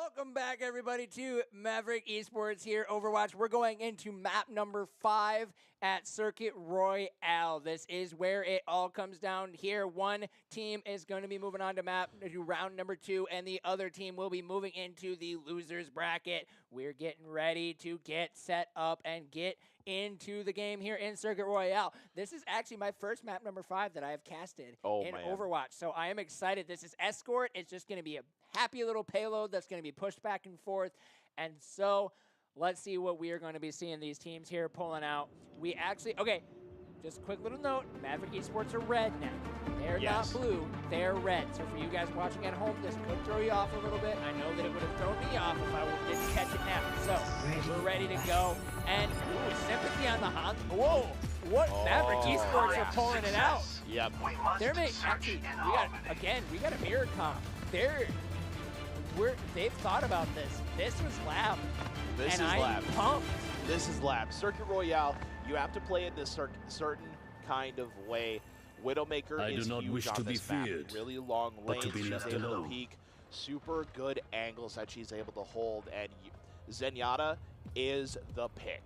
Welcome back, everybody, to Maverick Esports here, Overwatch. We're going into map number 5 at Circuit Royale. This is where it all comes down here. One team is going to be moving on to round number 2, and the other team will be moving into the losers bracket. We're getting ready to get set up and get into the game here in Circuit Royale. This is actually my first map number 5 that I have casted in Overwatch, so I am excited. This is Escort. It's just going to be a happy little payload that's going to be pushed back and forth, and so let's see what we are going to be seeing these teams here pulling out. We actually, okay, just a quick little note, Maverick Esports are red now. They're not blue, they're red. So for you guys watching at home, this could throw you off a little bit. I know that it would have thrown me off if I didn't catch it now. So we're ready to go. And sympathy on the Hans. Whoa, what Maverick Esports are pulling it out. Yep. They're actually, we got a mirror comp. They've thought about this. This was lab. This is lab. Pumped. This is lab. Circuit Royale, you have to play in this certain kind of way. Widowmaker is huge on this map. Really long lanes, she's able to peek. Super good angles that she's able to hold, and Zenyatta is the pick.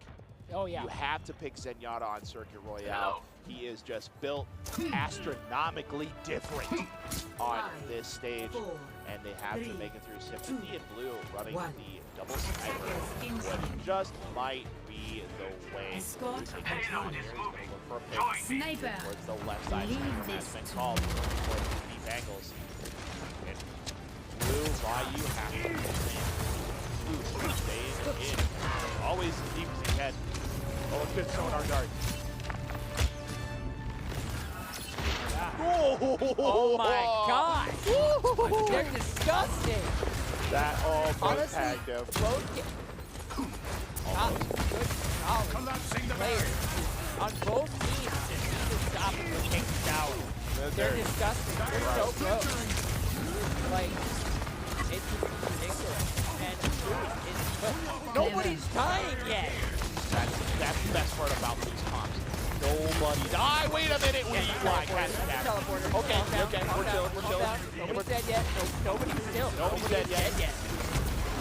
Oh, yeah. You have to pick Zenyatta on Circuit Royale. He is just built astronomically different on this stage, and they have to make it through. Sympathy and Blue running the double sniper, which just might be the way. Payload is moving. Sniper towards the left side. Sniper has been called towards the deep angles. And Blue, why you have to Blue staying in. Always as deep as he can. Oh, good sonar dart. Oh my gosh! They're disgusting! That almost honestly, tagged him. Good players on both teams just need to stop and kick down. They're disgusting. They're so gross. Like, it's ridiculous. And nobody's dying yet. That's the best part about these comps. Nobody die. Wait a minute. We fly. Okay, we're chilling. Nobody's dead yet. Nobody's dead yet.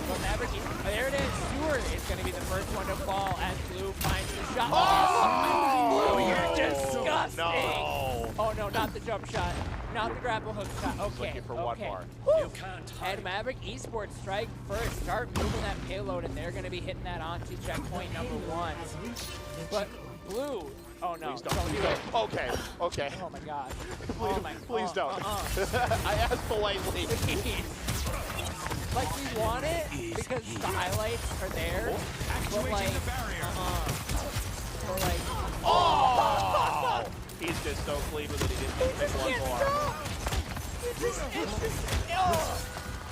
Well, Maverick, there it is. Stewart is going to be the first one to fall as Blue finds the shot. Oh, you're disgusting. No. Oh, no, not the jump shot. Not the grapple hook shot. Okay. Looking for one more. You can't hide. And Maverick Esports strike first. Start moving that payload, and they're going to be hitting that onto checkpoint number 1. But Blue, oh no, don't do it. Okay. Oh my god. Please don't. I asked politely. Like, we want it because the highlights are there, but like, oh! He's just so clean with it, he didn't pick one more.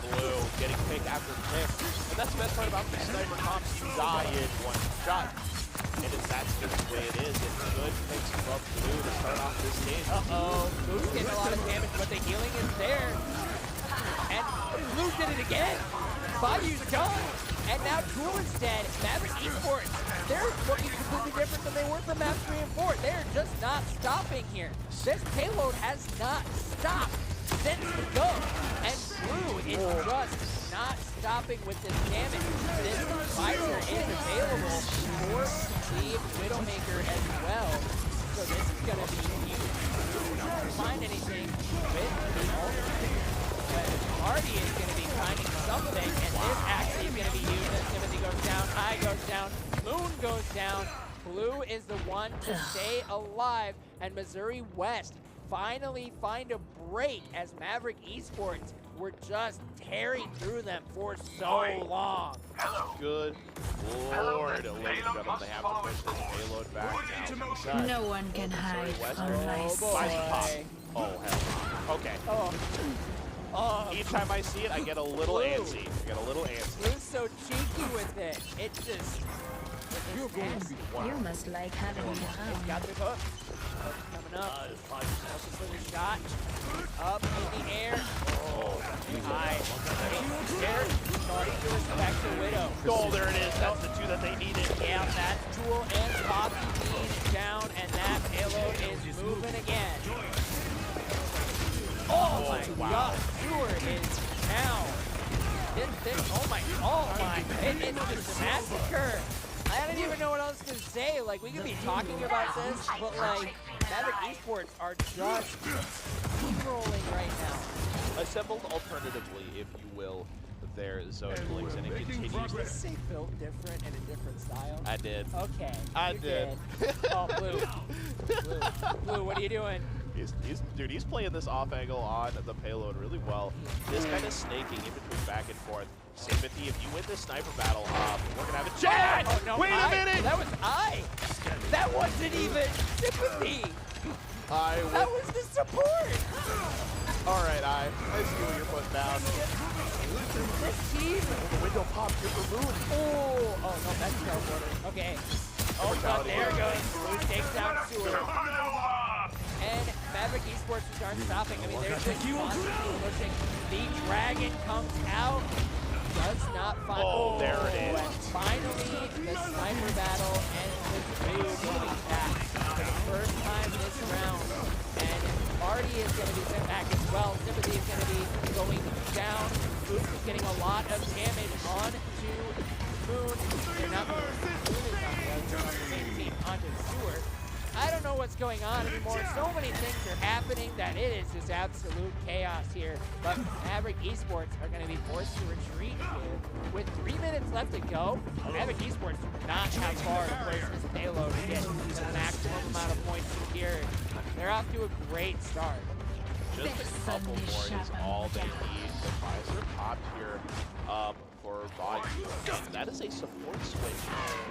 Blue getting pick after pick. And that's the best part about the sniper comps. You die in one shot. And that's just the way it is. It's good picks from Blue to start off this game. Blue's getting a lot of damage, but the healing is there. And Blue did it again. Bayou's done. And now Tool is dead. Maverick Esports, they're looking completely different than they were from map 3 and 4. They're just not stopping here. This payload has not stopped since the go. And Blue is just not stopping with this damage. This visor is available for the Widowmaker as well. So this is going to be huge. Blue doesn't find anything with the ultimate. But Hardy is going to be finding something, and this actually is going to be used as Timothy goes down, I goes down, Moon goes down. Blue is the one to stay alive, and Missouri West finally find a break as Maverick Esports were just tearing through them for so long. Good Lord, ladies and gentlemen, they have to push this payload back now. No one can hide from my sight. Oh, hell. Okay. Each time I see it, I get a little antsy. Blue's so cheeky with it. It just... You must like having me around. It's got the hook. Hook's coming up. Looking for the shot. Up in the air. Oh, high. There. Starting to respect the Widow. Oh, there it is. That's the 2 that they needed. Yeah, that's Tool and Poppy being down, and that payload is moving again. Oh my god, Stewart is down. Oh my, it's just a massacre. I don't even know what else to say. Like, we could be talking about this, but like, Maverick Esports are just rolling right now. Assembled alternatively, if you will, their zone links, and it continues. Did you say built different in a different style? I did. Okay. I did. Oh, Blue, what are you doing? He's playing this off angle on the payload really well. Just kind of snaking in between back and forth. Sympathy, if you win this sniper battle, we're gonna have a chance. Oh, no, Wait a minute! That was That wasn't even Sympathy. That was the support. All right, I see what you're putting down. This team. Window pop, you're removed. Oh no, that's teleporter. Okay. Oh god, there goes. Blue takes down Sewer. And Maverick Esports just aren't stopping. I mean, they're just constantly pushing. The dragon comes out. Does not find. Oh, there it is. And finally, the sniper battle ends with Blue getting back for the first time this round. And Marty is going to be sent back as well. Sympathy is going to be going down. Moon is getting a lot of damage onto Moon. They're not Moon is on the same team, onto Sewer. I don't know what's going on anymore. So many things are happening that it is just absolute chaos here. But Maverick Esports are going to be forced to retreat here. With 3 minutes left to go, Maverick Esports do not have far to place this payload to get the maximum amount of points secured. They're off to a great start. Just a couple more is all they need. The visor popped here for Vodka. And that is a support switch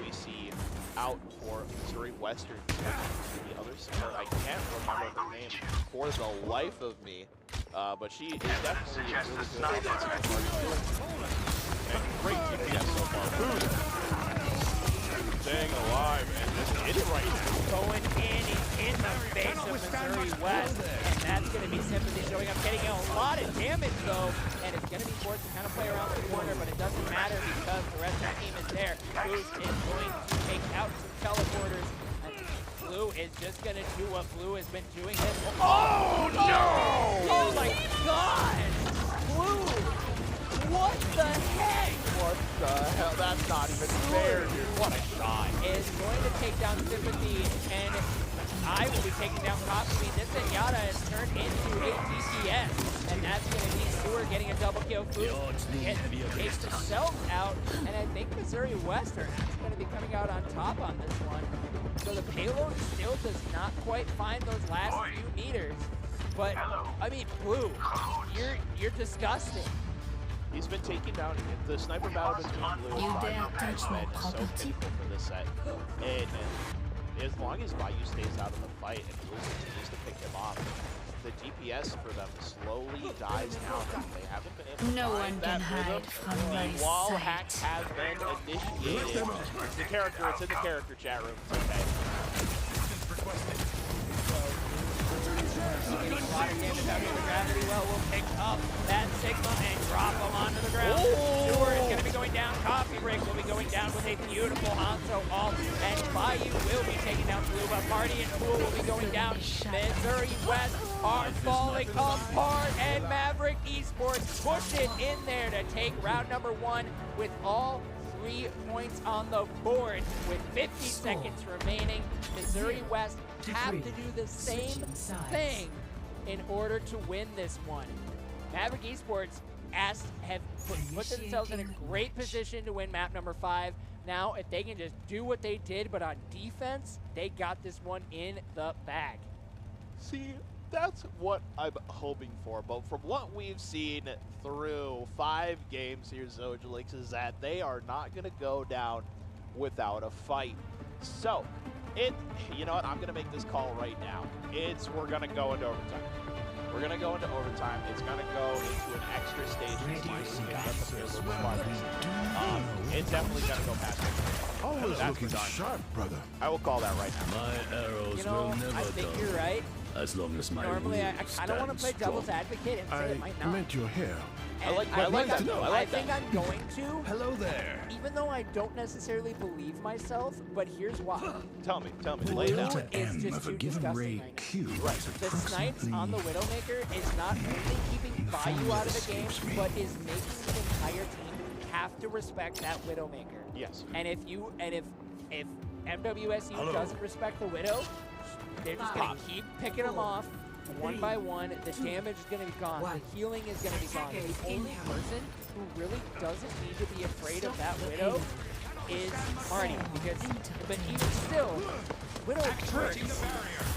we see out for Missouri Western. The other side, I can't remember the name for the life of me, but she is definitely really good at and great TPS so far. Staying alive and just hit it right now. Going in the face of Missouri West, and that's going to be Sympathy showing up, getting a lot of damage though, and it's going to be forced to kind of play around the corner, but it doesn't matter because the rest of the team is there. Boost is going to take out some teleporters. Blue is just going to do what Blue has been doing. Oh no! Oh my god! Blue! What the heck? What the hell? That's not even fair, dude. What a shot. Is going to take down Sympathy, and I will be taking down Coffee. This Zenyatta has turned into a DPS, and that's going to be Sewer getting a double kill. Blue takes themselves out, and I think Missouri Western is going to be coming out on top on this one. So the payload still does not quite find those last few meters. But, I mean, Blue, you're disgusting. He's been taken down. The sniper battle between Blue and Bayou has been so painful for this set. And as long as Bayou stays out of the fight and Blue continues to pick him off, the DPS for them slowly dies down. They haven't been able to find that rhythm. The wall hack has been initiated. It's the character. It's in the character chat room. It's okay. Getting a lot of damage out here. The gravity well will pick up that Sigma and drop him onto the ground. Sewer is going to be going down. Coffee Break will be going down with a beautiful Hanzo ult. And Bayou will be taking down Blue, but Marty and Pool will be going down. Missouri West are falling apart, and Maverick Esports push it in there to take round number 1 with all 3 points on the board. With 50 seconds remaining, Missouri West have to do the same thing in order to win this one. Maverick Esports have put themselves in a great position to win map number 5. Now, if they can just do what they did, but on defense, they got this one in the bag. See, that's what I'm hoping for. But from what we've seen through 5 games here, Zojalix, is that they are not going to go down without a fight. So, you know what? I'm going to make this call right now. We're going to go into overtime. We're going to go into overtime. It's going to go into an extra stage. It's definitely going to go past it. Always looking sharp, brother. I will call that right now. My arrows You know, will never I think dull. you're right. As long as my Normally, I will kind of want to play stands devil's strong. advocate and say it might I not. meant your hair. And I like that, though. I like think that. I'm going to, Hello there. even though I don't necessarily believe myself, but here's why. Tell me, The lay it down. delta is M just of a too given disgusting ray right now. cube is The snipes on the approximately Widowmaker is not only keeping the value formula out of the game, escapes me. but is making the entire team have to respect that Widowmaker. Yes. And if MWSU Hello. doesn't respect the Widow, they're just gonna keep picking them off one by one. The damage is gonna be gone. The healing is gonna be gone. The only person who really doesn't need to be afraid of that Widow is Marty, but even still, Widow hurts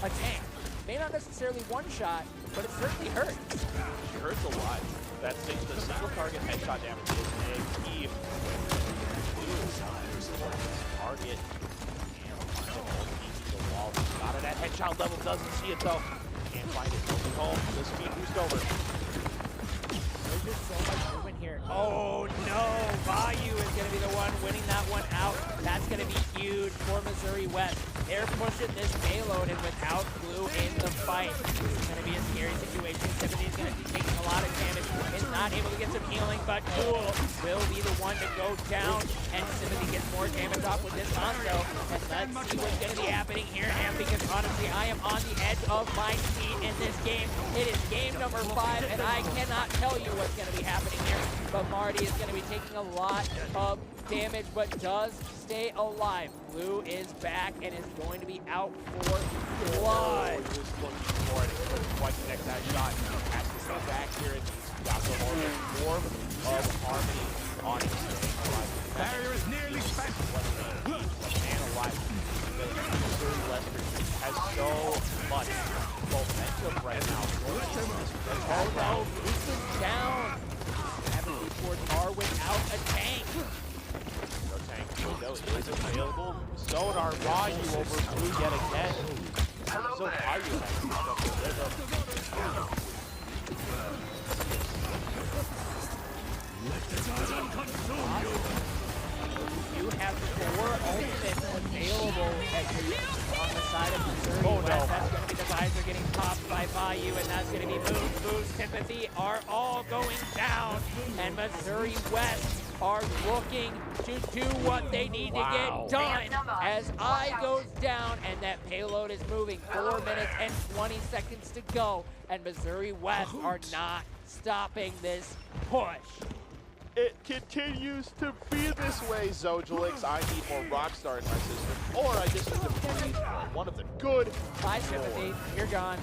a tank. May not necessarily one shot, but it certainly hurts. She hurts a lot. That's the single target headshot damage is a key. Target. The wall. Got it at headshot level. Doesn't see it though. Can't find it. Moving home. The speed boost over. There's just so much movement here. Oh no! Vayu is going to be the one winning that one out. That's going to be huge for Missouri West. They're pushing this payload, and without Blue in the fight, it's going to be a scary situation. Sympathy is going to be taking a lot of damage. Is not able to get some healing, but Cool will be the one to go down, and Sympathy gets more damage off with this Hanzo. And let's see what's going to be happening here, and because honestly, I am on the edge of my seat in this game. It is game number 5, and I cannot tell you what's going to be happening here. But Marty is going to be taking a lot of damage, but does stay alive. Blue is back and is going to be out for blood. Just looking for it. It couldn't quite connect that shot. Has to go back here and got the form of harmony on his game. barrier is nearly spent. Man alive. Missouri Western has so much momentum right now. Oh no, Bruce is down. Average Esports are without a tank. No tank window is available. Sonar Ryu over Blue yet again. So Ryu has picked up the rhythm. Let the titan consume you. You have 4 ultimates available on the side of Missouri Oh, West. no. That's going to be the visor getting popped by Vayu, and that's going to be Boost, Sympathy are all going down. And Missouri West are looking to do what they need to get done as I goes down, and that payload is moving. 4 minutes and 20 seconds to go, and Missouri West are not stopping this push. It continues to be this way, Zojalix. I need more Rockstar in my system, or I just need to breathe more. One of the good. Bye, Sympathy. You're gone.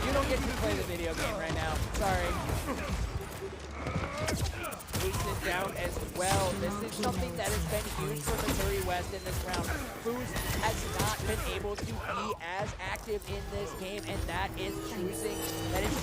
You don't get to play the video game right now. Sorry. Boost is down as well. This is something that has been huge for Missouri West in this round. Boost has not been able to be as active in this game, and that is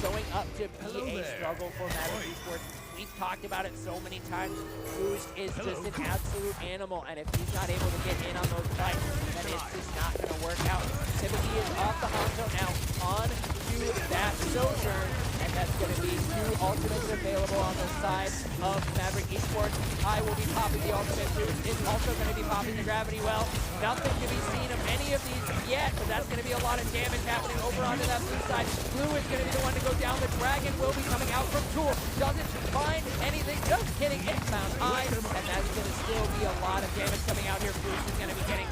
showing up to be a struggle for Maverick Esports. We've talked about it so many times. Boost is just an absolute animal, and if he's not able to get in on those fights, then it's just not going to work out. Sympathy is off the Hanzo now, on to that Sojourn, and that's going to be 2 ultimates available on the side of Maverick Esports. I will be popping the ultimate. Boost is also going to be popping the Gravity Well. Nothing to be seen of any of these yet, but that's going to be a lot of damage happening over onto that blue side. Blue is going to be the one to go down. The Dragon will be coming out from Tool. Doesn't find anything. Just kidding. It found Eyes, and that's going to still be a lot of damage coming out here. Bruce is going to be getting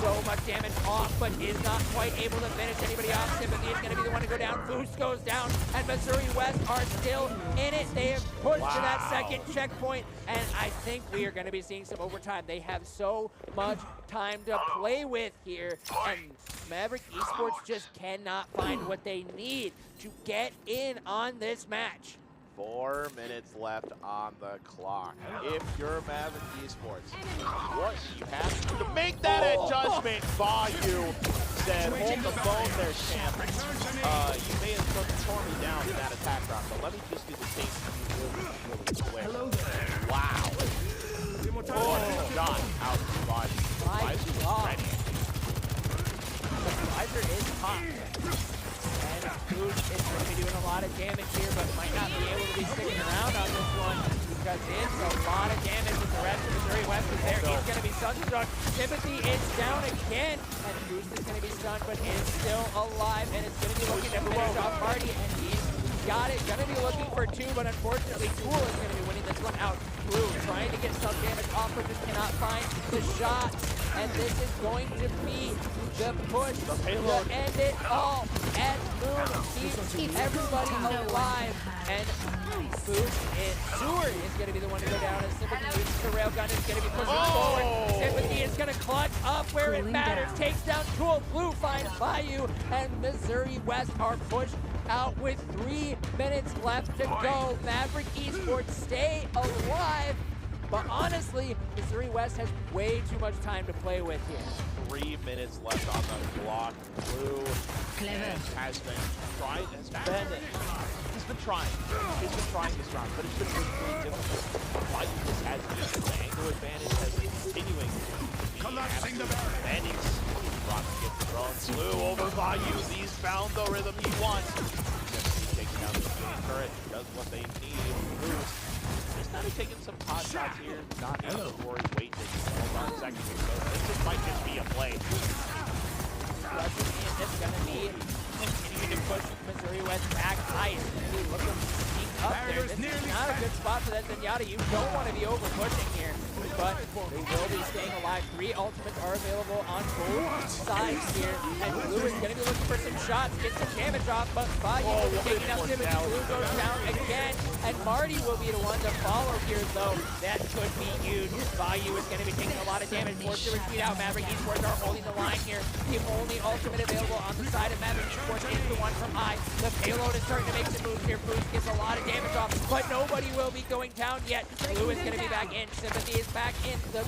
so much damage off, but is not quite able to finish anybody off. Sympathy is going to be the one to go down. Boost goes down, and Missouri West are still in it. They have pushed to that second checkpoint, and I think we are going to be seeing some overtime. They have so much time to play with here, and Maverick Esports just cannot find what they need to get in on this match. 4 minutes left on the clock. If you're Maverick Esports, what you have to make that adjustment. Vayu said, hold the phone there, champ. You may have torn me down in that attack round, but let me just do the same thing really quick. Hello there. Wow. Oh, God. Out of the body. My God. The visor is popped. And Boost is going to be doing a lot of damage here, but might not be able to be sticking around on this one because it's a lot of damage with the rest of Missouri West is there. He's going to be sunstruck. Sympathy is down again, and Boost is going to be stunned, but is still alive and is damage off Marty, and he's got it. Gonna be looking for 2, but unfortunately, Tool is gonna be winning this one out. Blue trying to get some damage off, but just cannot find the shot. And this is going to be the push to end it all. And Moon keeps everybody alive. And Boost and Sewer is going to be the one to go down. As Sympathy uses the railgun, is going to be pushing forward. Sympathy is going to clutch up where it matters. Takes down Tool. Blue finds Bayou. And Missouri West are pushed out with 3 minutes left to go. Maverick Esports stay alive. But honestly, Missouri West has way too much time to play with here. 3 minutes left on the clock. Blue has been trying. He's been trying this round, but it's been really difficult. Bayou just has the angle advantage has been continuing. Collapsing the barriers. Rock gets thrown. Blue over Bayou. He's found the rhythm he wants. He takes down the turret. Does what they need. He's kind of taking some pot shots here. Not able to worry. Wait, hold on a second. So this might just be a play. Rushing in, it's going to be continuing to push Missouri West back. Ice looking to sneak up there. This is not a good spot for that Zenyatta. You don't want to be over pushing here, but they will be staying alive. 3 ultimates are available on both sides here, and Blue is going to be looking for some shots, get some damage off, but Bayou will be taking out Sympathy. Blue goes down again, and Marty will be the one to follow here, though. That could be huge. Bayou is going to be taking a lot of damage. Forced to retreat out. Maverick Esports are holding the line here. The only ultimate available on the side of Maverick Esports is the one from I. The payload is starting to make some moves here. Boost gets a lot of damage off, but nobody will be going down yet. Blue is going to be back in. Sympathy is back in. The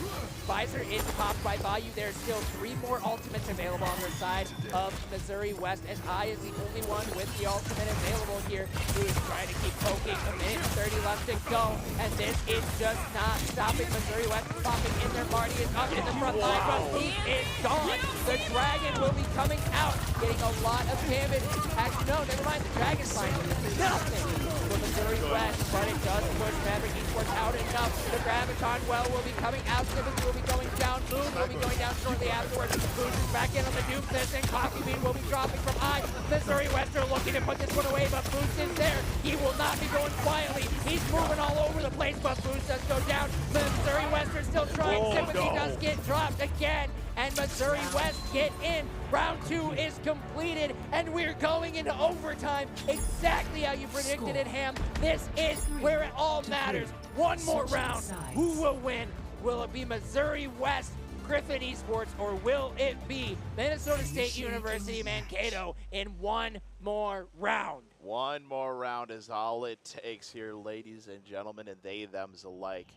visor is popped by Bayou. There's still 3 more ultimates available on the side of Missouri West, and I is the only one with the ultimate available here. Who is trying to keep poking. A minute and 30 left to go, and this is just not stopping. Missouri West is popping in there. Marty is up in the front line, but he is gone. The Dragon will be coming out, getting a lot of damage. Actually, no, never mind. The Dragon's fine. Nothing for Missouri West, but it does push Maverick Esports out enough. The Graviton well will be coming out. Sympathy will be going down. Moon will be going down shortly afterwards. Boost is back in on the Doom Fist, and Coffee Bean will be dropping from I. Missouri West are looking to put this one away, but Boost is there. He will not be going quietly. He's moving all over the place, but Boost does go down. Missouri West are still trying. Sympathy does get dropped again, and Missouri West get in. Round 2 is completed, and we're going into overtime. Exactly how you predicted it, Ham. This is where it all matters. One more round. Who will win? Will it be Missouri West, Griffin Esports, or will it be Minnesota State University Mankato in one more round? One more round is all it takes here, ladies and gentlemen, and they, thems alike.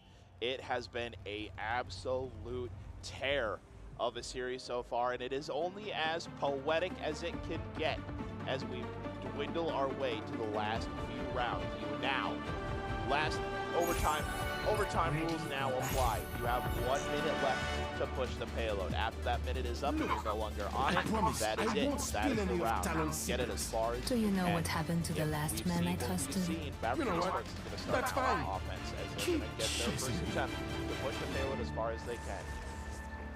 It has been an absolute tear of a series so far, and it is only as poetic as it can get as we dwindle our way to the last few rounds. Now, last overtime rules now apply. You have 1 minute left to push the payload. After that minute is up and you're no longer on it, that is it. That is the round. Get it as far as Do you know what happened to the last man I trusted? You know what? That's fine. Offense as they're going to get their first attempt to push the payload as far as they can.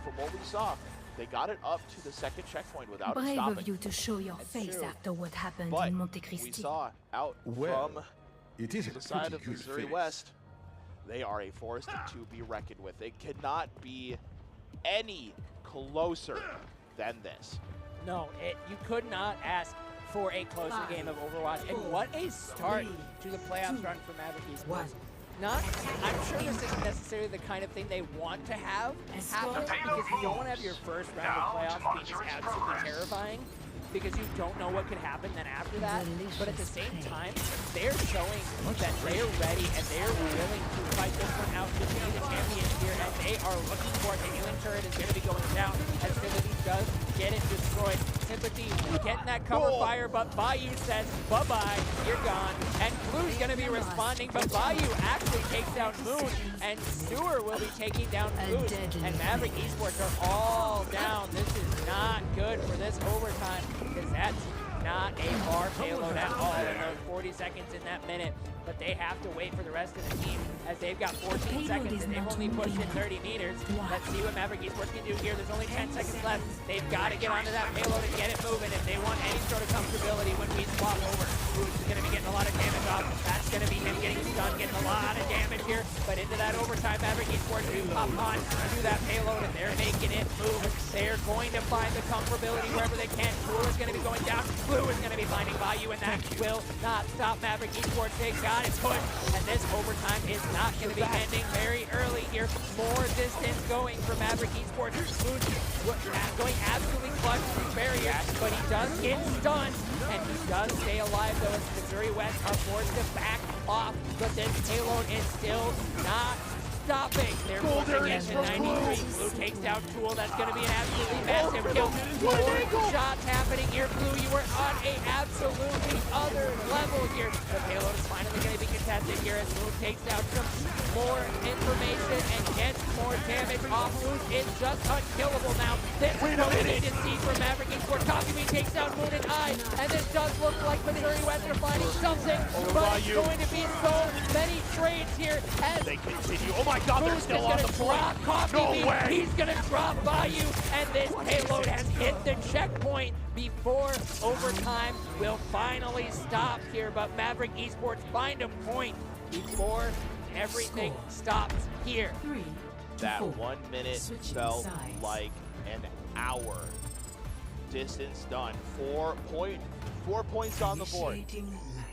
From what we saw, they got it up to the 2nd checkpoint without it Brave stopping. of you to show your face after what happened But in Monte we Cristi. saw out from It is the side pretty of good Missouri face. West, they are a force to be reckoned with. It cannot be any closer than this. No, you could not ask for a closer game of Overwatch. And what a start to the playoffs run for Maverick Esports. I'm sure this isn't necessarily the kind of thing they want to have happen, because you don't want to have your first round of playoffs be just absolutely terrifying, because you don't know what could happen then after that. But at the same time, they're showing that they're ready and they're willing to fight this one out to be the champions here, and they are looking for it. The healing turret is going to be going down as Sympathy does get it destroyed. Sympathy getting that cover fire, but Bayou says, bye-bye, you're gone. And Blue's going to be responding, but Bayou actually takes down Moon, and Sewer will be taking down Boost, and Maverick Esports are all down. This is not good for this overtime, because that's not a far payload at all in those 40 seconds in that minute. But they have to wait for the rest of the team, as they've got 14 seconds and they've only pushed in 30 meters. Let's see what Maverick Esports can do here. There's only 10 seconds left. They've got to get onto that payload and get it moving if they want any sort of comfortability when we swap over. Who's going to be getting a lot of damage off? That's going to be him getting stunned, getting a lot of damage here. But into that overtime, Maverick Esports do pop on to that payload, and they're making it move. They're going to find the comfortability wherever they can. Blue is going to be going down. Blue is going to be finding value, and that will not stop Maverick Esports. They got it pushed, and this overtime is not going to be ending very early here. More distance going for Maverick Esports. Blue going absolutely clutch through barriers, but he does get stunned, and he does stay alive, though, as Missouri West are forced to back off, but this payload is still not stopping. They're pushing it to 93. Blue takes down Tool. That's going to be an absolutely massive kill. More shots happening here. Blue, you are on a absolutely other level here. The payload is finally going to be contested here as Blue takes down some more information and gets more damage off. Blue is just unkillable now. This is what we need to see from Maverick Esports. Coffee takes down Moon and I, and this does look like Missouri West are finding something, but it's going to be so many trades here as they continue. Oh my God, they're still on the point. No way. He's gonna drop Bayou, and this payload has hit the checkpoint before overtime will finally stop here. But Maverick Esports find a point before everything stops here. That 1 minute felt like an hour. Distance done. 4 points on the board.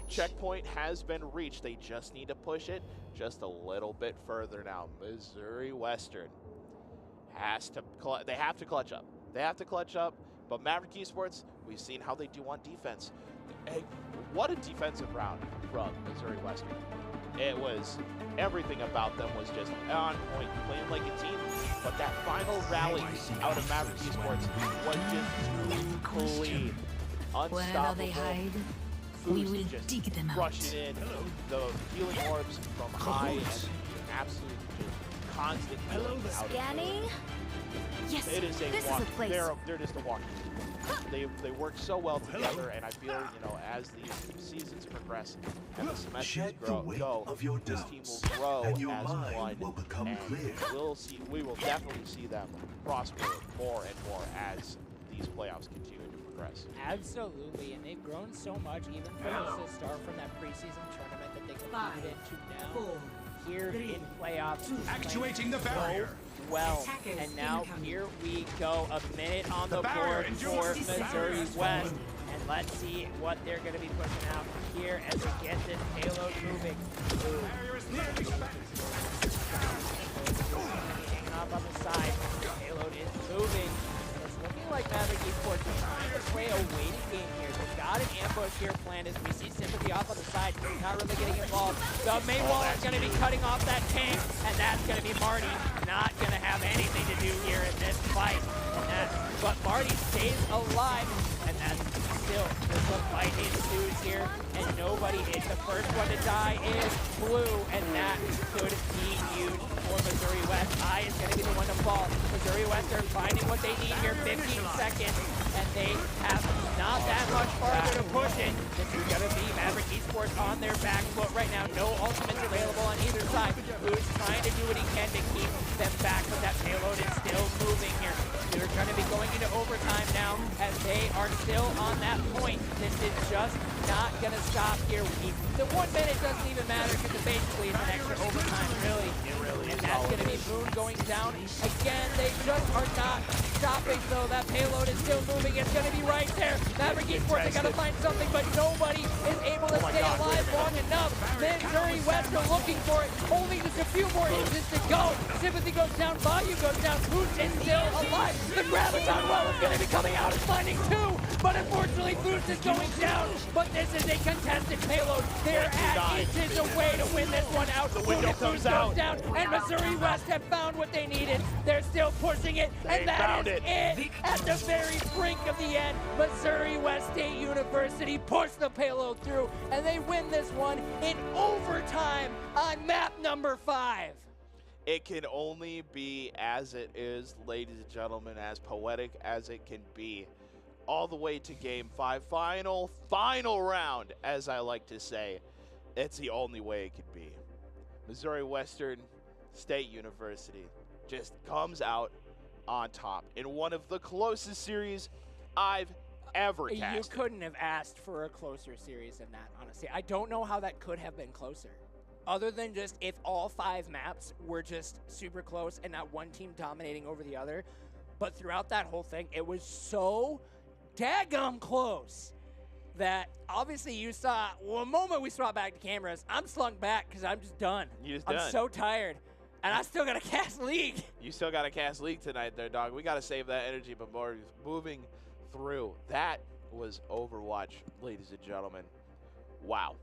Checkpoint has been reached. They just need to push it just a little bit further now. Missouri Western has to they have to clutch up. They have to clutch up, but Maverick Esports, we've seen how they do on defense. Hey, what a defensive round from Missouri Western. It was, everything about them was just on point, playing like a team, but that final rally out of Maverick Esports was just clean, unstoppable. We will dig them out. Rushing in the healing orbs from high and absolute just constant healing out of Scanning. Yes, it is a this walk. is a place. They're just a walking team. They work so well together, and I feel, you know, as these seasons progress and the semesters go, this team will grow as one, and we will definitely see them prosper more and more as these playoffs continue to progress. Absolutely, and they've grown so much even from the start from that preseason tournament that they competed into now. Here in playoffs, Actuating the barrier. Well, and now here we go, a minute on the board for Missouri West, and let's see what they're going to be pushing out here as we get this payload moving. Hanging off on the side, payload is moving. It's looking like Maverick Esports is trying to play a waiting game here. They've got an ambush here planned as we see Sympathy off on the side, not really getting involved. The main wall is going to be cutting off that tank, and that's going to be Marty. Not going to have anything to do here in this fight. But Marty stays alive, and that's still just a fight ensues here, and nobody is. The first one to die is Blue, and that could be huge for Missouri West. I is going to be the one to fall. Missouri West are finding what they need here, 15 seconds, and they have not that much farther to push it. This is going to be Maverick Esports on their back foot right now. No ultimates available on either side. Blue's trying to do what he can to keep them back, but that payload is still moving here. They're going to be going into overtime now as they are still on that point. This is just not going to stop here. The 1 minute doesn't even matter because it basically is an extra overtime, really. And that's going to be Moon going down. Again, they just are not stopping, though. That payload is still moving. It's going to be right there. Maverick Esports, they got to find something, but nobody is able to stay alive long enough. Missouri West are looking for it. Only just a few more inches to go. Sympathy goes down. Bayou goes down. Boots is still alive. The Graviton well is going to be coming out and finding two, but unfortunately Boots is going down. But this is a contested payload. They're at inches away to win this one out. The window comes out. Down, and Missouri West have found what they needed. They're still pushing it, and that is it. At the very brink of the end, Missouri West State University pushed the payload through, and they win this one in overtime on map number 5. It can only be as it is, ladies and gentlemen, as poetic as it can be. All the way to game 5, final round, as I like to say. It's the only way it could be. Missouri Western State University just comes out on top in one of the closest series I've ever You casted. couldn't have asked for a closer series than that, honestly. I don't know how that could have been closer. Other than just if all 5 maps were just super close and not one team dominating over the other. But throughout that whole thing, it was so daggum close that obviously you saw, well, the moment we swapped back to cameras, I'm slung back because I'm just done. You just I'm done. so tired. And I still got to cast League. You still got to cast League tonight there, dog. We got to save that energy, but more moving through. That was Overwatch, ladies and gentlemen. Wow.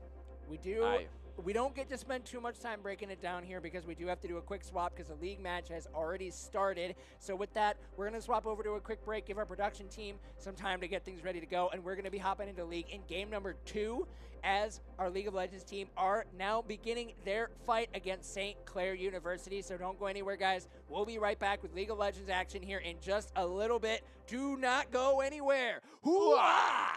We don't get to spend too much time breaking it down here because we do have to do a quick swap because the league match has already started. So with that, we're going to swap over to a quick break, give our production team some time to get things ready to go, and we're going to be hopping into League in game number 2 as our League of Legends team are now beginning their fight against St. Clair University. So don't go anywhere, guys. We'll be right back with League of Legends action here in just a little bit. Do not go anywhere. Hoo-ah!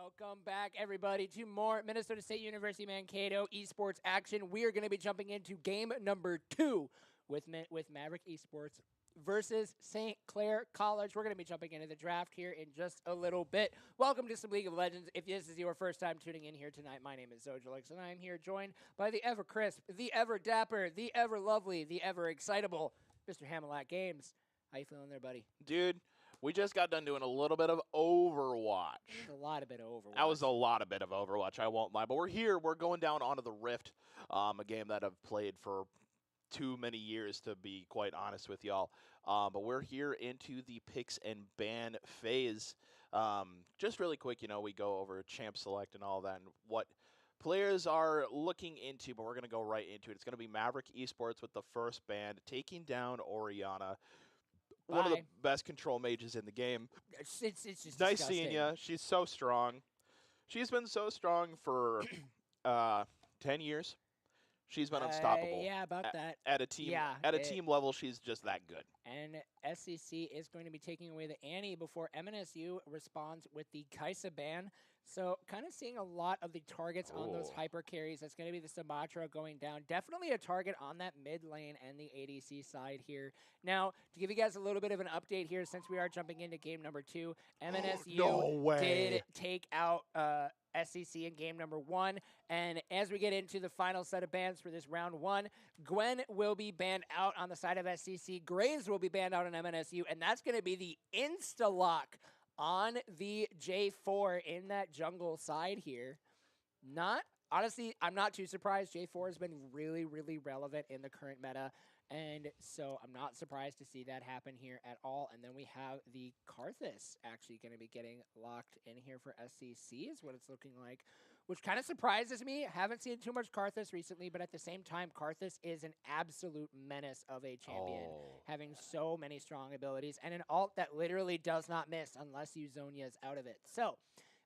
Welcome back, everybody, to more Minnesota State University Mankato esports action. We are going to be jumping into game number 2 with Maverick Esports versus St. Clair College. We're going to be jumping into the draft here in just a little bit. Welcome to some League of Legends. If this is your first time tuning in here tonight, my name is Zojalix, and I'm here joined by the ever crisp, the ever dapper, the ever lovely, the ever excitable Mr. Hamillac Games. How you feeling there, buddy? Dude, we just got done doing a little bit of Overwatch. A lot of bit of Overwatch. That was a lot of bit of Overwatch, I won't lie. But we're here. We're going down onto the Rift, a game that I've played for too many years, to be quite honest with y'all. But we're here into the picks and ban phase. Just really quick, we go over champ select and all that and what players are looking into, but we're going to go right into it. It's going to be Maverick Esports with the first ban, taking down Oriana. One of the best control mages in the game. It's just nice disgusting. seeing you. She's so strong. She's been so strong for 10 years. She's been unstoppable. Yeah, about that. At a team, team level, she's just that good. And SCC is going to be taking away the Annie before MNSU responds with the Kaisa ban. So kind of seeing a lot of the targets on those hyper carries. That's going to be the Sumatra going down. Definitely a target on that mid lane and the ADC side here. Now, to give you guys a little bit of an update here, since we are jumping into game number 2, MNSU did take out SCC in game number 1. And as we get into the final set of bans for this round 1, Gwen will be banned out on the side of SCC. Graves will be banned out on MNSU. And that's going to be the insta-lock on the J4 in that jungle side here. Honestly, I'm not too surprised. J4 has been really, really relevant in the current meta. And so I'm not surprised to see that happen here at all. And then we have the Karthus actually going to be getting locked in here for SCC is what it's looking like, which kind of surprises me. Haven't seen too much Karthus recently, but at the same time, Karthus is an absolute menace of a champion, having so many strong abilities and an ult that literally does not miss unless you Zhonya's out of it. So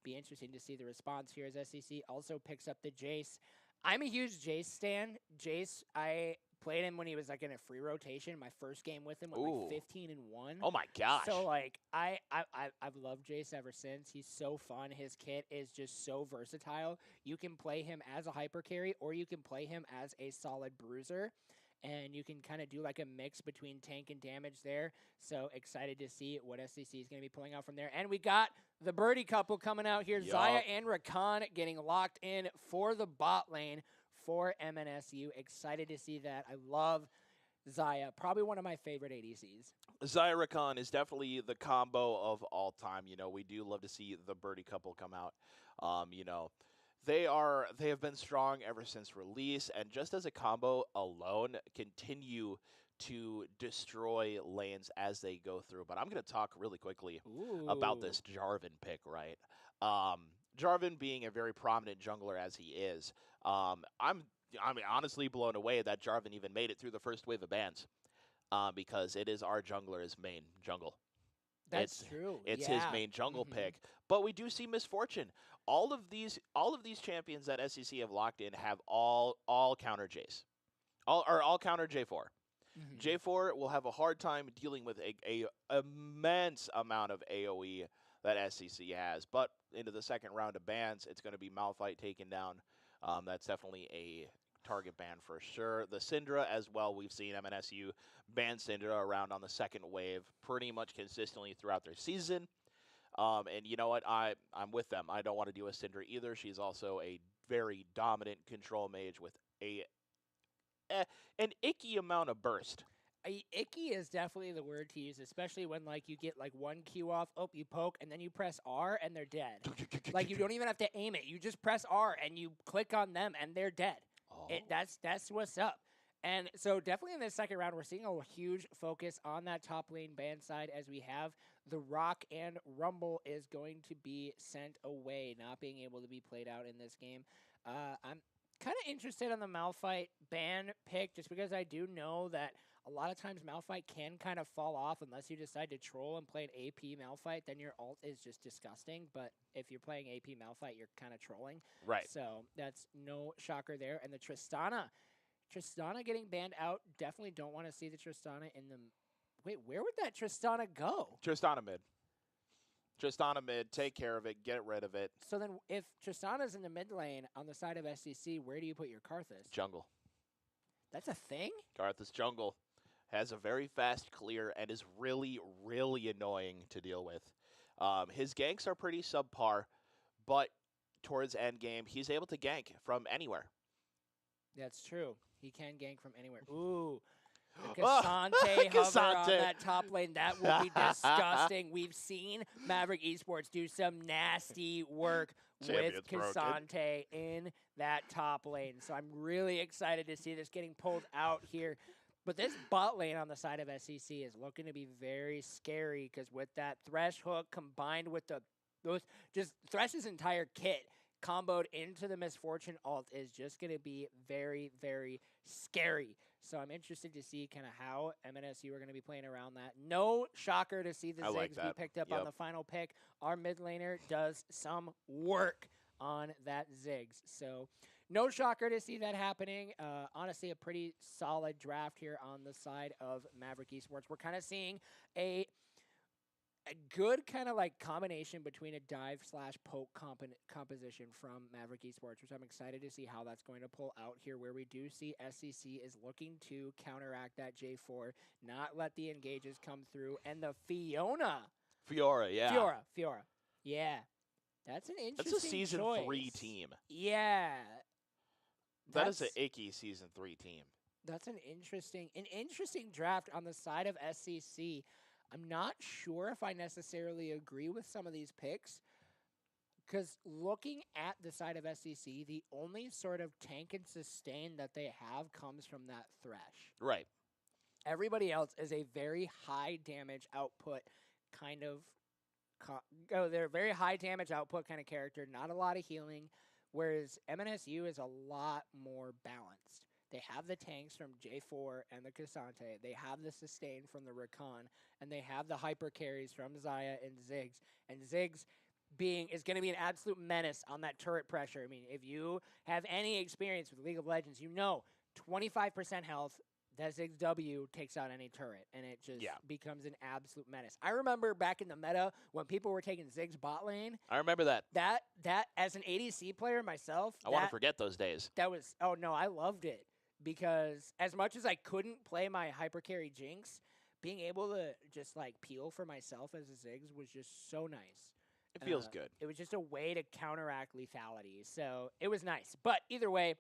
be interesting to see the response here as SCC also picks up the Jace. I'm a huge Jace stan. Jace, I played him when he was like in a free rotation. My first game with him went like 15-1. Oh my gosh! So like I've loved Jace ever since. He's so fun. His kit is just so versatile. You can play him as a hyper carry, or you can play him as a solid bruiser. And you can kind of do like a mix between tank and damage there. So excited to see what SCC is going to be pulling out from there. And we got the birdie couple coming out here. Xayah and Rakan getting locked in for the bot lane for MNSU. Excited to see that. I love Xayah. Probably one of my favorite ADCs. Xayah Rakan is definitely the combo of all time. We do love to see the birdie couple come out. They have been strong ever since release, and just as a combo alone, continue to destroy lanes as they go through. But I'm going to talk really quickly about this Jarvan pick, right? Jarvan being a very prominent jungler as he is, I'm honestly blown away that Jarvan even made it through the first wave of bans, because it is our jungler's main jungle. That's true. It's his main jungle pick. But we do see misfortune. All of these champions that SCC have locked in have all counter Jace. All counter J4. J4 will have a hard time dealing with a immense amount of AoE that SCC has. But into the second round of bans, it's going to be Malphite taken down. That's definitely a target ban for sure. The Syndra as well. We've seen MNSU ban Syndra around on the second wave pretty much consistently throughout their season. And you know what? I'm with them. I don't want to deal with Syndra either. She's also a very dominant control mage with an icky amount of burst. Icky is definitely the word to use, especially when you get one Q off, you poke, and then you press R and they're dead. You don't even have to aim it. You just press R and you click on them and they're dead. That's what's up. And so definitely in this second round, we're seeing a huge focus on that top lane ban side as we have the Rock and Rumble is going to be sent away, not being able to be played out in this game. I'm kind of interested in the Malphite ban pick just because I do know that a lot of times Malphite can kind of fall off unless you decide to troll and play an AP Malphite, then your ult is just disgusting. But if you're playing AP Malphite, you're kind of trolling. Right. So that's no shocker there. And the Tristana getting banned out. Definitely don't want to see the Tristana in the... Wait, where would that Tristana go? Tristana mid. Tristana mid, take care of it, get rid of it. So then if Tristana's in the mid lane on the side of SCC, where do you put your Karthus? Jungle. That's a thing? Karthus jungle has a very fast clear and is really, really annoying to deal with. His ganks are pretty subpar, but towards end game, he's able to gank from anywhere. That's true. He can gank from anywhere. Ooh. The Cassante hover on that top lane. That will be disgusting. We've seen Maverick Esports do some nasty work with Cassante in that top lane. So I'm really excited to see this getting pulled out here. But this bot lane on the side of SEC is looking to be very scary because with that Thresh hook combined with Thresh's entire kit comboed into the Misfortune ult is just going to be very, very scary. So I'm interested to see kind of how MNSU are going to be playing around that. No shocker to see the Ziggs be picked up on the final pick. Our mid laner does some work on that Ziggs. So no shocker to see that happening. Honestly, a pretty solid draft here on the side of Maverick Esports. We're kind of seeing a good kind of like combination between a dive/poke composition from Maverick Esports, which I'm excited to see how that's going to pull out here, where we do see SCC is looking to counteract that J4, not let the engages come through, and the Fiora, yeah. Fiora. Yeah. That's an interesting That's a Season choice. 3 team. Yeah. That is an icky Season 3 team. That's an interesting draft on the side of SCC. I'm not sure if I necessarily agree with some of these picks, because looking at the side of SCC, the only sort of tank and sustain that they have comes from that Thresh. Right. Everybody else is a very high damage output kind of they're a very high damage output kind of character, not a lot of healing, whereas MNSU is a lot more balanced. They have the tanks from J4 and the Cassante. They have the sustain from the Rakan, and they have the hyper carries from Xayah and Ziggs. And Ziggs is going to be an absolute menace on that turret pressure. I mean, if you have any experience with League of Legends, you know 25% health, that Ziggs W takes out any turret, and it just becomes an absolute menace. I remember back in the meta when people were taking Ziggs bot lane. I remember that. That as an ADC player myself, I want to forget those days. That was, oh no, I loved it. Because as much as I couldn't play my hyper carry Jinx, being able to just like peel for myself as a Ziggs was just so nice. It feels good. It was just a way to counteract lethality. So it was nice. But either way,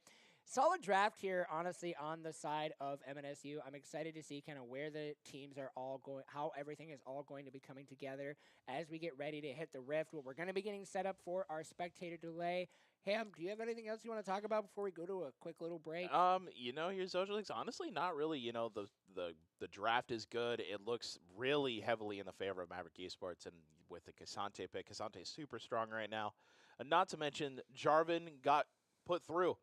solid draft here, honestly, on the side of MNSU. I'm excited to see kind of where the teams are all going, how everything is all going to be coming together as we get ready to hit the Rift. What we're going to be getting set up for our spectator delay. Ham, do you have anything else you want to talk about before we go to a quick little break? Your social links, honestly, not really. You know, the draft is good. It looks really heavily in the favor of Maverick Esports, and with the Cassante pick, Cassante is super strong right now. And not to mention, Jarvan got put through.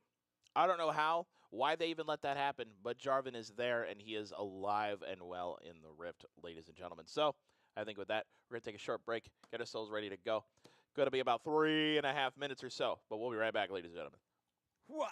I don't know how, why they even let that happen, but Jarvan is there, and he is alive and well in the Rift, ladies and gentlemen. So I think with that, we're going to take a short break, get ourselves ready to go. Going to be about 3.5 minutes or so, but we'll be right back, ladies and gentlemen. What?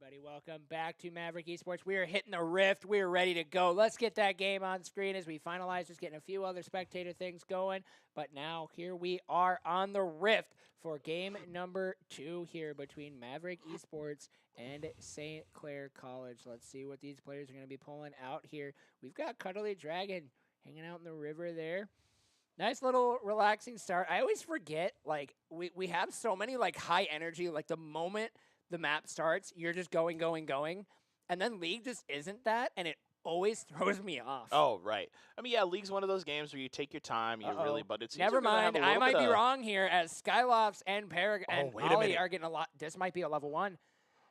everybody. Welcome back to Maverick Esports. We are hitting the rift. We are ready to go. Let's get that game on screen as we finalize, just getting a few other spectator things going. But now here we are on the rift for game number 2 here between Maverick Esports and St. Clair College. Let's see what these players are going to be pulling out here. We've got Cuddly Dragon hanging out in the river there. Nice little relaxing start. I always forget, like, we have so many, like, high energy, like, the moment the map starts, you're just going. And then League just isn't that, and it always throws me off. Oh, right. I mean, yeah, League's one of those games where you take your time, but it's never mind. I might be wrong here, as Skylofts and Parag and Ollie are getting a lot. This might be a level 1.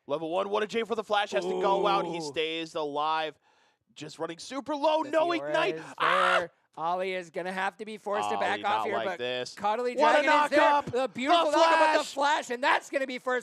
Level 1, what a J for the Flash, has to go out. He stays alive. Just running super low, no ignite. Ollie is going to have to be forced to back off here, like but this. Cuddly Dragon is there. The beautiful knock-up with the Flash, and that's going to be first